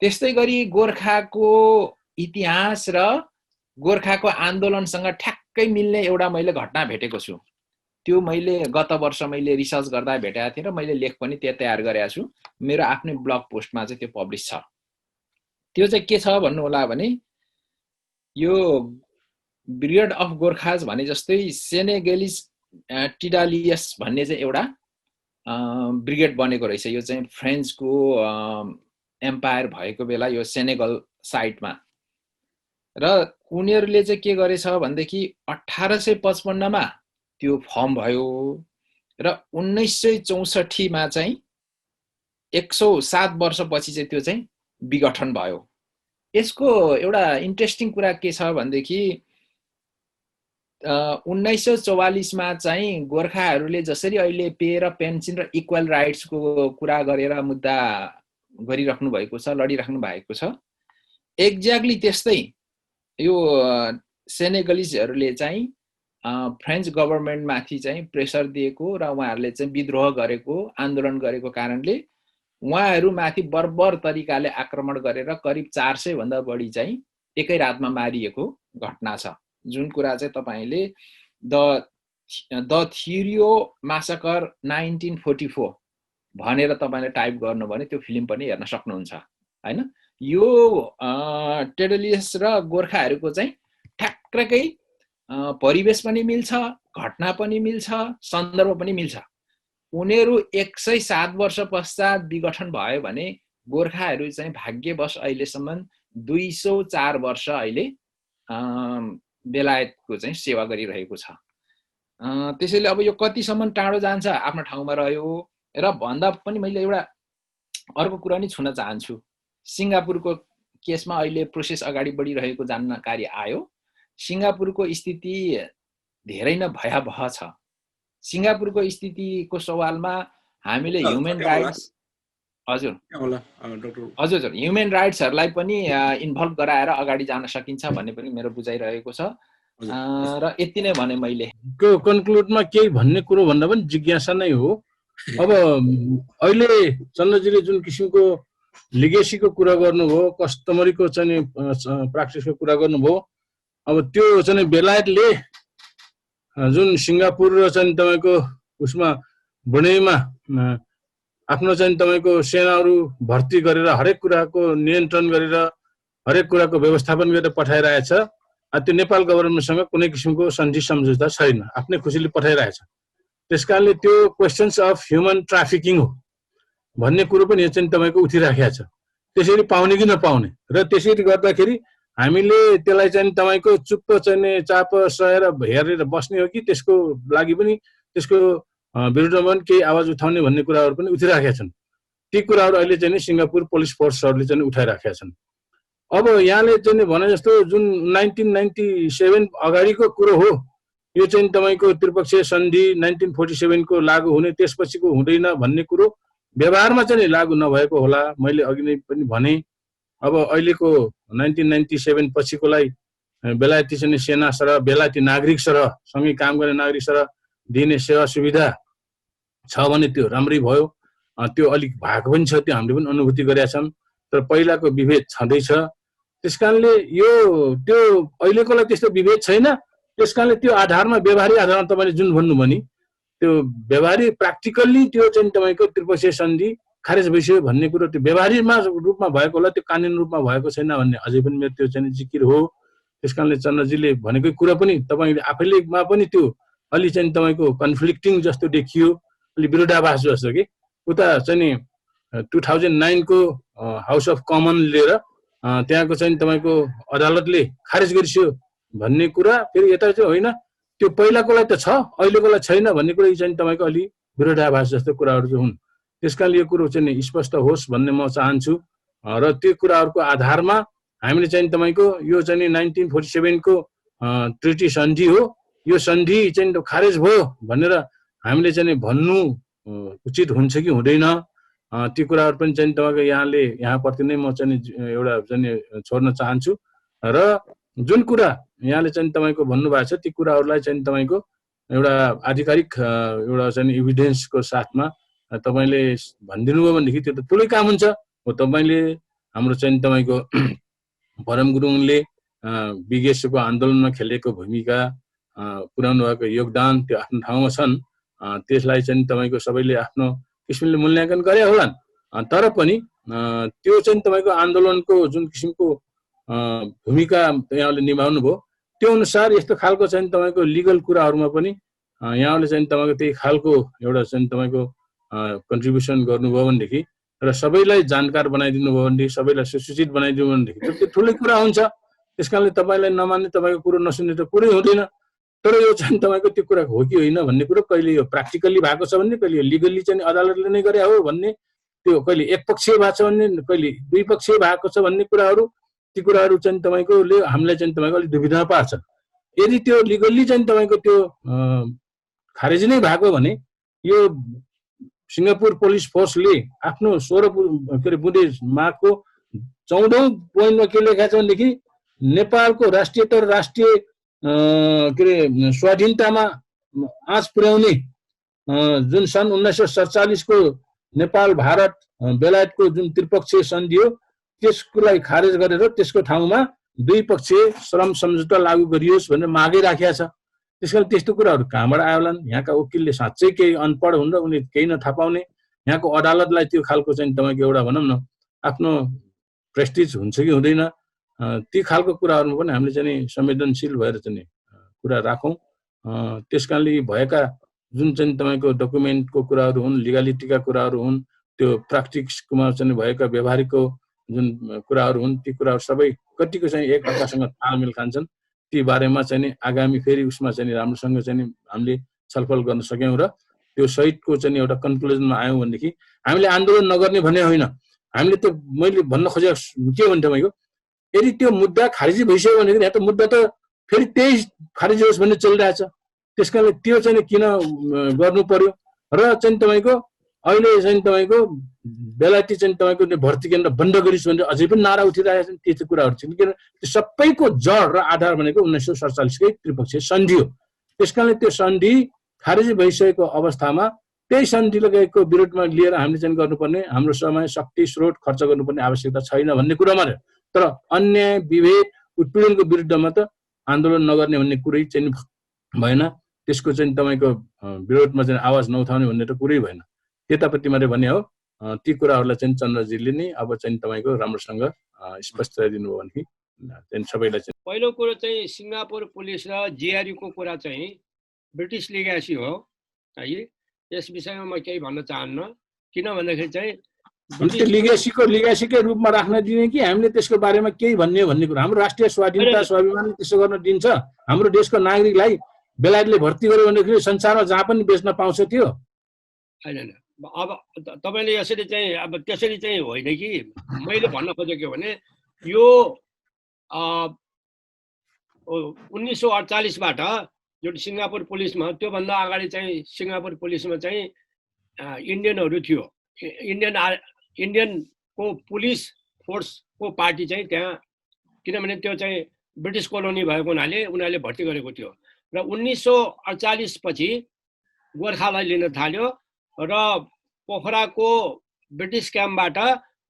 त्यस्तै गरी गोर्खाको इतिहास र गोर्खाको आन्दोलनसँग ठ्याक्कै मिल्ने एउटा मैले घटना भेटेको छु। त्यो मैले गत वर्ष मैले रिसर्च गर्दा भेटेको थिएँ र मैले लेख पनि त्यो तयार गरेको छु। मेरो आफ्नै ब्लग पोस्टमा चाहिँ त्यो पब्लिस छ। त्यो चाहिँ के छ भन्नु होला भने यो ब्रिगेड अफ गोर्खाज भने जस्तै सेनेगलिस टिडालियस भन्ने चाहिँ एउटा ब्रिगेड बनेको रहेछ। यो चाहिँ फ्रेन्चको एम्पायर भएको बेला यो सेनेगल साइडमा, र उनीहरूले चाहिँ के गरेछ भनेदेखि 1855 मा त्यो फर्म भयो र 1964 मा चाहिँ 107 वर्षपछि चाहिँ त्यो चाहिँ विघटन भयो। यसको एउटा इन्ट्रेस्टिङ कुरा के छ भनेदेखि 1944 मा चाहिँ गोर्खाहरूले जसरी अहिले पे र पेन्सन र इक्वल राइट्सको कुरा गरेर मुद्दा गरिराख्नु भएको छ, लडिराख्नु भएको छ, एक्ज्याक्टली त्यस्तै यो सेनेगलिजहरूले चाहिँ फ्रेन्च गभर्नमेन्टमाथि चाहिँ प्रेसर दिएको र उहाँहरूले चाहिँ विद्रोह गरेको, आन्दोलन गरेको कारणले उहाँहरूमाथि बर्बर तरिकाले आक्रमण गरेर करिब 400 भन्दा बढी चाहिँ एकै रातमा मारिएको घटना छ। जुन कुरा चाहिँ तपाईले द थियोरी मासकर 1944 भनेर तपाईले टाइप गर्नु भने त्यो फिल्म पनि हेर्न सक्नुहुन्छ हैन। यो टेडलियस र गोर्खाहरूको चाहिँ ठ्याक्कै परिवेश पनि मिल्छ, घटना पनि मिल्छ, सन्दर्भ पनि मिल्छ। उनीहरू 107 वर्ष पश्चात विघटन भयो भने गोर्खाहरू चाहिँ भाग्यवश अहिलेसम्म 204 वर्ष अहिले बेलायतको चाहिँ सेवा गरिरहेको छ। त्यसैले अब यो कतिसम्म टाढो जान्छ आफ्नो ठाउँमा रह्यो र भन्दा पनि मैले एउटा अर्को कुरा नि छुन चाहन्छु। सिङ्गापुरको केसमा अहिले प्रोसेस अगाडि बढिरहेको जानकारी आयो। सिङ्गापुरको स्थिति धेरै नै भयावह छ। सिङ्गापुरको स्थितिको सवालमा हामीले ह्युमन राइट्स हजुर ह्युमन राइट्सहरूलाई पनि इन्भल्भ गराएर अगाडि जान सकिन्छ भन्ने पनि मेरो बुझाइरहेको छ। र यति नै भने मैले कन्क्लुडमा केही भन्ने कुरो भन्दा पनि जिज्ञासा नै हो। अब अहिले चन्द्रजीले जुन किसिमको लिगेसीको कुरा गर्नुभयो, कस्टमरीको चाहिँ प्र्याक्टिसको कुरा गर्नुभयो, अब त्यो चाहिँ बेलायतले जुन सिङ्गापुर र चाहिँ तपाईको उसमा ब्रुनेईमा आफ्नो चाहिँ तपाईको सेनाहरू भर्ती गरेर हरेक कुराको नियन्त्रण गरेर हरेक कुराको व्यवस्थापन गरेर पठाइरहेछ। त्यो नेपाल गभर्नमेन्टसँग कुनै किसिमको सन्धि सम्झौता छैन, आफ्नै खुसीले पठाइरहेछ। त्यसकारणले त्यो क्वेसन्स अफ ह्युमन ट्राफिकिङ हो भन्ने कुरो पनि चाहिँ तपाईँको उठिराखेको छ। त्यसरी पाउने कि नपाउने र त्यसरी गर्दाखेरि हामीले त्यसलाई चाहिँ तपाईँको चुप्प चाहिँ चाप सहेर हेरेर बस्ने हो कि त्यसको लागि पनि त्यसको विरुद्धमा पनि केही आवाज उठाउने भन्ने कुराहरू पनि उठिराखेका छन्। ती कुराहरू अहिले चाहिँ सिङ्गापुर पुलिस फोर्सहरूले चाहिँ उठाइराखेका छन्। अब यहाँले चाहिँ भने जस्तो जुन 1997 अगाडिको कुरो हो यो चाहिँ तपाईँको त्रिपक्षीय सन्धि 1947 को लागू हुने त्यसपछिको हुँदैन भन्ने कुरो व्यवहारमा चाहिँ लागू नभएको होला। मैले अघि नै पनि भने अब अहिलेको 1997 पछिकोलाई बेलायती चाहिँ सेना सर बेलायती नागरिक सर सँगै काम गर्ने नागरिक सर दिने सेवा सुविधा छ भने त्यो राम्रै भयो। त्यो अलिक भएको पनि छ, त्यो हामीले पनि अनुभूति गरेका छौँ। तर पहिलाको विभेद छँदैछ। त्यसकारणले यो त्यो अहिलेकोलाई त्यस्तो विभेद छैन। त्यसकारणले त्यो आधारमा व्यवहारिक आधारमा तपाईँले जुन भन्नुभयो नि त्यो व्यवहारिक प्र्याक्टिकल्ली त्यो चाहिँ तपाईँको त्रिपक्षीय सन्धि खारेज भइसक्यो भन्ने कुरो त्यो व्यवहारिकमा रूपमा भएको होला, त्यो कानुनी रूपमा भएको छैन भन्ने अझै पनि मेरो त्यो चाहिँ जिकिर हो। त्यसकारणले चन्द्रजीले भनेको कुरा पनि तपाईँले आफैलेमा पनि त्यो अलि चाहिँ तपाईँको कन्फ्लिक्टिङ जस्तो देखियो, अलि विरोधाभास जस्तो कि उता चाहिँ 2009 को हाउस अफ कमन लिएर त्यहाँको चाहिँ तपाईँको अदालतले खारेज गरिसक्यो भन्ने कुरा फेरि यता चाहिँ होइन, त्यो पहिलाकोलाई त छ अहिलेकोलाई छैन भन्ने कुरा चाहिँ तपाईँको अलि विरोधाभास जस्तो कुराहरू चाहिँ हुन्। त्यसकारणले यो कुरो चाहिँ स्पष्ट होस् भन्ने म चाहन्छु र त्यो कुराहरूको आधारमा हामीले चाहिँ तपाईँको यो चाहिँ 1947 को ट्रिटी सन्धि हो, यो सन्धि चाहिँ खारेज भयो भनेर हामीले चाहिँ भन्नु उचित हुन्छ कि हुँदैन त्यो कुराहरू पनि चाहिँ तपाईँको यहाँप्रति नै म चाहिँ एउटा चाहिँ छोड्न चाहन्छु। र जुन कुरा यहाँले चाहिँ तपाईँको भन्नुभएको छ ती कुराहरूलाई चाहिँ तपाईँको एउटा आधिकारिक एउटा चाहिँ इभिडेन्सको साथमा तपाईँले भनिदिनु भयो भनेदेखि त्यो त ठुलै काम हुन्छ हो। तपाईँले हाम्रो चाहिँ तपाईँको परम गुरुङले विगेशको आन्दोलनमा खेलेको भूमिका पुर्याउनु भएको योगदान त्यो आफ्नो ठाउँमा छन्। त्यसलाई चाहिँ तपाईँको सबैले आफ्नो किसिमले मूल्याङ्कन गरे होलान्। तर पनि त्यो चाहिँ तपाईँको आन्दोलनको जुन किसिमको भूमिका यहाँले निभाउनु भयो त्यो अनुसार यस्तो खालको चाहिँ तपाईँको लिगल कुराहरूमा पनि यहाँले चाहिँ तपाईँको त्यही खालको एउटा चाहिँ तपाईँको कन्ट्रिब्युसन गर्नुभयो भनेदेखि र सबैलाई जानकार बनाइदिनु भयो भनेदेखि सबैलाई सुसूचित बनाइदिनु भनेदेखि त्यो ठुलै कुरा हुन्छ। त्यसकारणले तपाईँलाई नमान्ने तपाईँको कुरो नसुन्ने त कुरै हुँदैन। तर यो चाहिँ तपाईँको त्यो कुरा हो कि होइन भन्ने कुरो कहिले यो प्र्याक्टिकल्ली भएको छ भन्ने, कहिले लिगल्ली चाहिँ अदालतले नै गरे हो भन्ने, त्यो कहिले एकपक्षीय भएको छ भन्ने, कहिले दुई पक्षीय भएको छ भन्ने कुराहरू ती कुराहरू चाहिँ तपाईँकोले हामीलाई चाहिँ तपाईँको अलिक दुविधा पार्छ। यदि त्यो लिगल्ली चाहिँ तपाईँको त्यो खारेज नै भएको भने यो सिङ्गापुर पुलिस फोर्सले आफ्नो 16 बुँदे मागको 14औं पोइन्टमा के लेखेको छ भनेदेखि नेपालको राष्ट्रिय तर राष्ट्रिय के अरे स्वाधीनतामा आँच पुर्याउने जुन सन् 1947 को नेपाल भारत बेलायतको जुन त्रिपक्षीय सन्धि हो त्यसको लागि खारेज गरेर त्यसको ठाउँमा द्विपक्षीय श्रम सम्झौता लागू गरियोस् भनेर मागै राखेका छ। त्यसकारण त्यस्तो कुराहरू कहाँबाट आयो होला? यहाँका वकिलले साँच्चै केही अनपढ हुन् र उनी केही नथाहा पाउने, यहाँको अदालतलाई त्यो खालको चाहिँ तपाईँको एउटा भनौँ न आफ्नो प्रेस्टिज हुन्छ कि हुँदैन ती खालको कुराहरूमा पनि हामीले चाहिँ संवेदनशील भएर चाहिँ कुरा राखौँ। त्यसकारणले भएका जुन चाहिँ तपाईँको डकुमेन्टको कुराहरू हुन्, लिगालिटीका कुराहरू हुन्, त्यो प्र्याक्टिक्समा चाहिँ भएका व्यवहारिकको जुन कुराहरू हुन् ती कुराहरू सबै कतिको चाहिँ एक अर्कासँग तालमेल खान्छन्। ती बारेमा चाहिँ आगामी फेरि उसमा चाहिँ राम्रोसँग चाहिँ हामीले छलफल गर्न सक्यौँ र त्यो सहितको चाहिँ एउटा कन्क्लुजनमा आयौँ भनेदेखि हामीले आन्दोलन नगर्ने भन्ने होइन। हामीले त मैले भन्न खोजेको के भन्थेँ तपाईँको यदि त्यो मुद्दा खारिजी भइसक्यो भनेदेखि यहाँ त मुद्दा त फेरि त्यही खारिजी होस् भन्ने चलिरहेछ। त्यसकारणले त्यो चाहिँ किन गर्नु पर्यो र चाहिँ तपाईँको अहिले चाहिँ तपाईँको बेलायती चाहिँ तपाईँको भर्ती केन्द्र बन्द गरिस् भनेर अझै पनि नारा उठिरहेका छन्। त्यस्तो कुराहरू छन् किन त्यो सबैको जड र आधार भनेको 1947 कै त्रिपक्षीय सन्धि हो। त्यसकारणले त्यो सन्धि खारेजी भइसकेको अवस्थामा त्यही सन्धिको विरोधमा लिएर हामीले चाहिँ गर्नुपर्ने हाम्रो समय शक्ति स्रोत खर्च गर्नुपर्ने आवश्यकता छैन भन्ने कुरा मात्रै। तर अन्याय विभेद उत्पीडनको विरुद्धमा त आन्दोलन नगर्ने भन्ने कुरै चाहिँ भएन। त्यसको चाहिँ तपाईँको विरोधमा चाहिँ आवाज नउठाउने भन्ने त कुरै भएन। त्यतापट्टि मात्रै भने हो। ती कुराहरूलाई चाहिँ चन्द्रजीले नै अब चाहिँ तपाईँको राम्रोसँग स्पष्ट दिनु भयो भने चाहिँ सबैलाई चाहिँ पहिलो कुरो चाहिँ सिङ्गापुर पुलिस र जिआरयूको कुरा चाहिँ ब्रिटिस लिगेसी हो। है। यस विषयमा म केही भन्न चाहन्न, किन भन्दाखेरि चाहिँ त्यो लिगेसीकै रूपमा राख्न दिने कि हामीले त्यसको बारेमा केही भन्ने हो भन्ने कुरा। हाम्रो राष्ट्रिय स्वाधीनता स्वाभिमानले त्यसो गर्न दिन्छ? हाम्रो देशको नागरिकलाई बेलायतले भर्ती गर्यो भनेदेखि संसारमा जहाँ पनि बेच्न पाउँछ त्यो? होइन। अब तपाईँले यसरी चाहिँ अब त्यसरी चाहिँ होइन कि मैले भन्न खोजेको भने यो 1948बाट जुन सिङ्गापुर पुलिसमा, त्योभन्दा अगाडि चाहिँ सिङ्गापुर पुलिसमा चाहिँ इन्डियनहरू थियो। इन्डियनको पुलिस फोर्सको पार्टी चाहिँ त्यहाँ, किनभने त्यो चाहिँ ब्रिटिस कोलोनी भएको हुनाले उनीहरूले भर्ती गरेको थियो। र 1948 पछि गोर्खालाई लिन थाल्यो र पोखराको ब्रिटिस क्याम्पबाट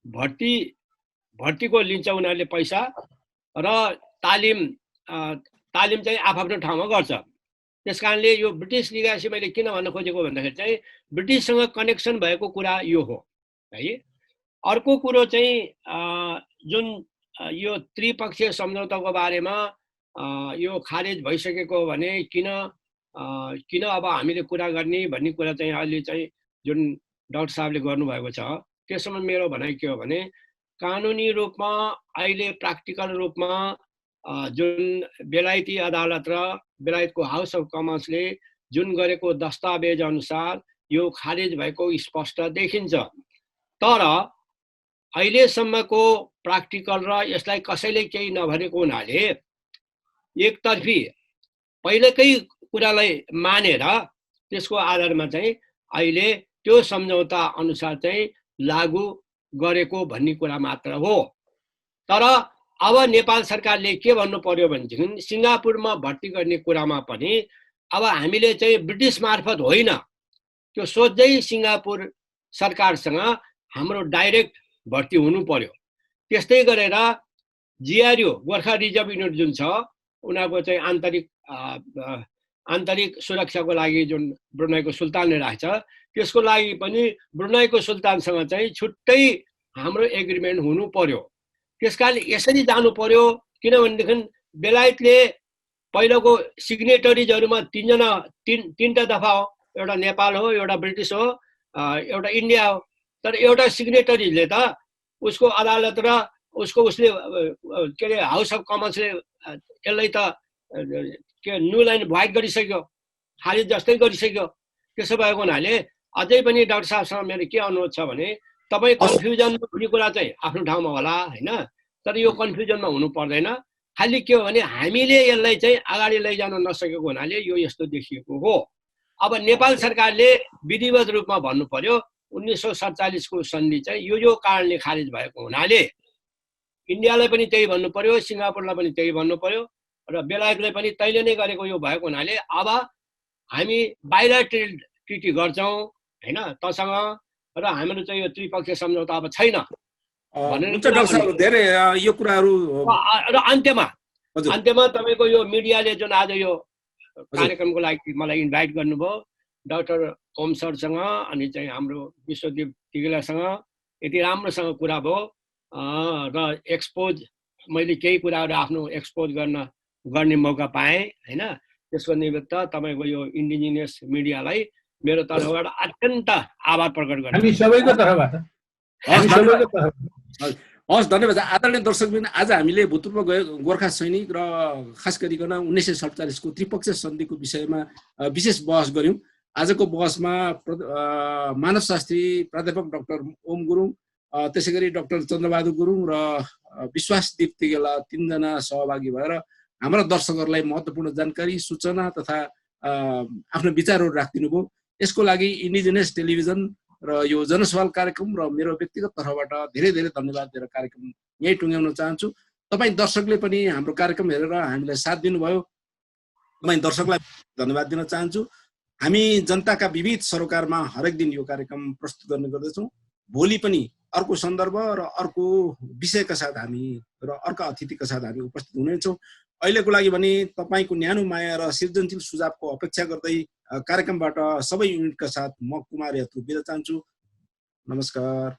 भर्तीको लिन्छ उनीहरूले पैसा, र तालिम चाहिँ आफ्नो ठाउँमा गर्छ। त्यस कारणले यो ब्रिटिस लिगेसी मैले किन भन्न खोजेको भन्दाखेरि चाहिँ ब्रिटिससँग कनेक्सन भएको कुरा यो हो है। अर्को कुरो चाहिँ जुन यो त्रिपक्षीय सम्झौताको बारेमा यो खारेज भइसकेको भने किन अब हामीले कुरा गर्ने भन्ने कुरा चाहिँ अहिले चाहिँ जुन डाक्टर साहबले गर्नुभएको छ, त्यसमा मेरो भनाइ के हो भने कानुनी रूपमा अहिले प्र्याक्टिकल रूपमा जुन बेलायती अदालत र बेलायतको हाउस अफ कमन्सले जुन गरेको दस्तावेज अनुसार यो खारेज भएको स्पष्ट देखिन्छ। तर अहिलेसम्मको प्र्याक्टिकल र यसलाई कसैले केही नभनेको हुनाले एकतर्फी पहिलेकै कुरालाई मानेर त्यसको आधारमा चाहिँ अहिले त्यो सम्झौता अनुसार चाहिँ लागू गरेको भन्ने कुरा मात्र हो। तर अब नेपाल सरकारले के भन्नु पर्यो भनेदेखि सिङ्गापुरमा भर्ती गर्ने कुरामा पनि अब हामीले चाहिँ ब्रिटिस मार्फत होइन, त्यो सोझै सिङ्गापुर सरकारसँग हाम्रो डाइरेक्ट भर्ती हुनु पर्यो। त्यस्तै गरेर जिआरयू गोर्खा रिजर्भ युनिट जुन छ उनीहरूको चाहिँ आन्तरिक सुरक्षाको लागि जुन ब्रुनाईको सुल्तानले राख्छ, त्यसको लागि पनि ब्रुनाईको सुल्तानसँग चाहिँ छुट्टै हाम्रो एग्रिमेन्ट हुनु पर्यो। त्यसकारण यसरी जानु पर्यो, किनभनेदेखि बेलायतले पहिलाको सिग्नेटरिजहरूमा तीनटा दफा हो, एउटा नेपाल हो, एउटा ब्रिटिस हो, एउटा इन्डिया हो। तर एउटा सिग्नेटरीले त उसको अदालत र उसले के अरे हाउस अफ कमन्सले यसलाई त न्यू लाइन भ्वाइड गरिसक्यो, खारिज जस्तै गरिसक्यो। त्यसो भएको हुनाले अझै पनि डाक्टर साहबसँग मेरो के अनुरोध छ भने तपाईँ कन्फ्युजनमा हुने कुरा चाहिँ आफ्नो ठाउँमा होला होइन, तर यो कन्फ्युजनमा हुनु पर्दैन। खालि के हो भने हामीले यसलाई चाहिँ अगाडि लैजान नसकेको हुनाले यो यस्तो देखिएको हो। अब नेपाल सरकारले विधिवत रूपमा भन्नु पर्यो 1947 को सन्धि चाहिँ यो कारणले खारिज भएको हुनाले इन्डियालाई पनि त्यही भन्नु पर्यो, सिङ्गापुरलाई पनि त्यही भन्नु पर्यो, र बेलायतलाई पनि तैले नै गरेको यो भएको हुनाले अब हामी बाइलेटरल ट्रिटी गर्छौँ होइन तसँग, र हाम्रो चाहिँ यो त्रिपक्षीय सम्झौता अब छैन भनेर धेरै यो कुराहरू। र अन्त्यमा तपाईँको यो मिडियाले जुन आज यो कार्यक्रमको लागि मलाई इन्भाइट गर्नुभयो, डाक्टर ओम सरसँग अनि चाहिँ हाम्रो विश्वदीप तिगलासँग यति राम्रोसँग कुरा भयो र एक्सपोज मैले केही कुराहरू आफ्नो एक्सपोज गर्ने मौका पाएँ होइन। त्यसको निमित्त तपाईँको यो इन्डिजिनियस मिडियालाई मेरो तर्फबाट अत्यन्त आभार प्रकट गर्छु। हामी सबैको तर्फबाट। हस्, धन्यवाद। आदरणीय दर्शकवृन्द, आज हामीले भूतपूर्व गोर्खा सैनिक र खास गरिकन 1947 को त्रिपक्षीय सन्धिको विषयमा विशेष बहस गऱ्यौँ। आजको बहसमा मानवशास्त्री प्राध्यापक डाक्टर ओम गुरुङ, त्यसै गरी डाक्टर चन्द्रबहादुर गुरुङ र विश्वासदीप तिगेला तीनजना सहभागी भएर हाम्रा दर्शकहरूलाई महत्त्वपूर्ण जानकारी, सूचना तथा आफ्नो विचारहरू राखिदिनु भयो। यसको लागि इन्डिजिनियस टेलिभिजन र यो जनसवाल कार्यक्रम र मेरो व्यक्तिगत तर्फबाट धेरै धेरै धन्यवाद दिएर कार्यक्रम यहीँ टुङ्ग्याउन चाहन्छु। तपाईँ दर्शकले पनि हाम्रो कार्यक्रम हेरेर हामीलाई साथ दिनुभयो, तपाईँ दर्शकलाई धन्यवाद दिन चाहन्छु। हामी जनताका विविध सरोकारमा हरेक दिन यो कार्यक्रम प्रस्तुत गर्ने गर्दछौँ। भोलि पनि अर्को सन्दर्भ र अर्को विषयका साथ हामी र अर्का अतिथिका साथ हामी उपस्थित हुनेछौँ। अहिलेको लागि भने तपाईँको न्यानो माया र सृजनशील सुझावको अपेक्षा गर्दै कार्यक्रमबाट सबै युनिटका साथ म कुमार यात्रु बिदा चाहन्छु। नमस्कार।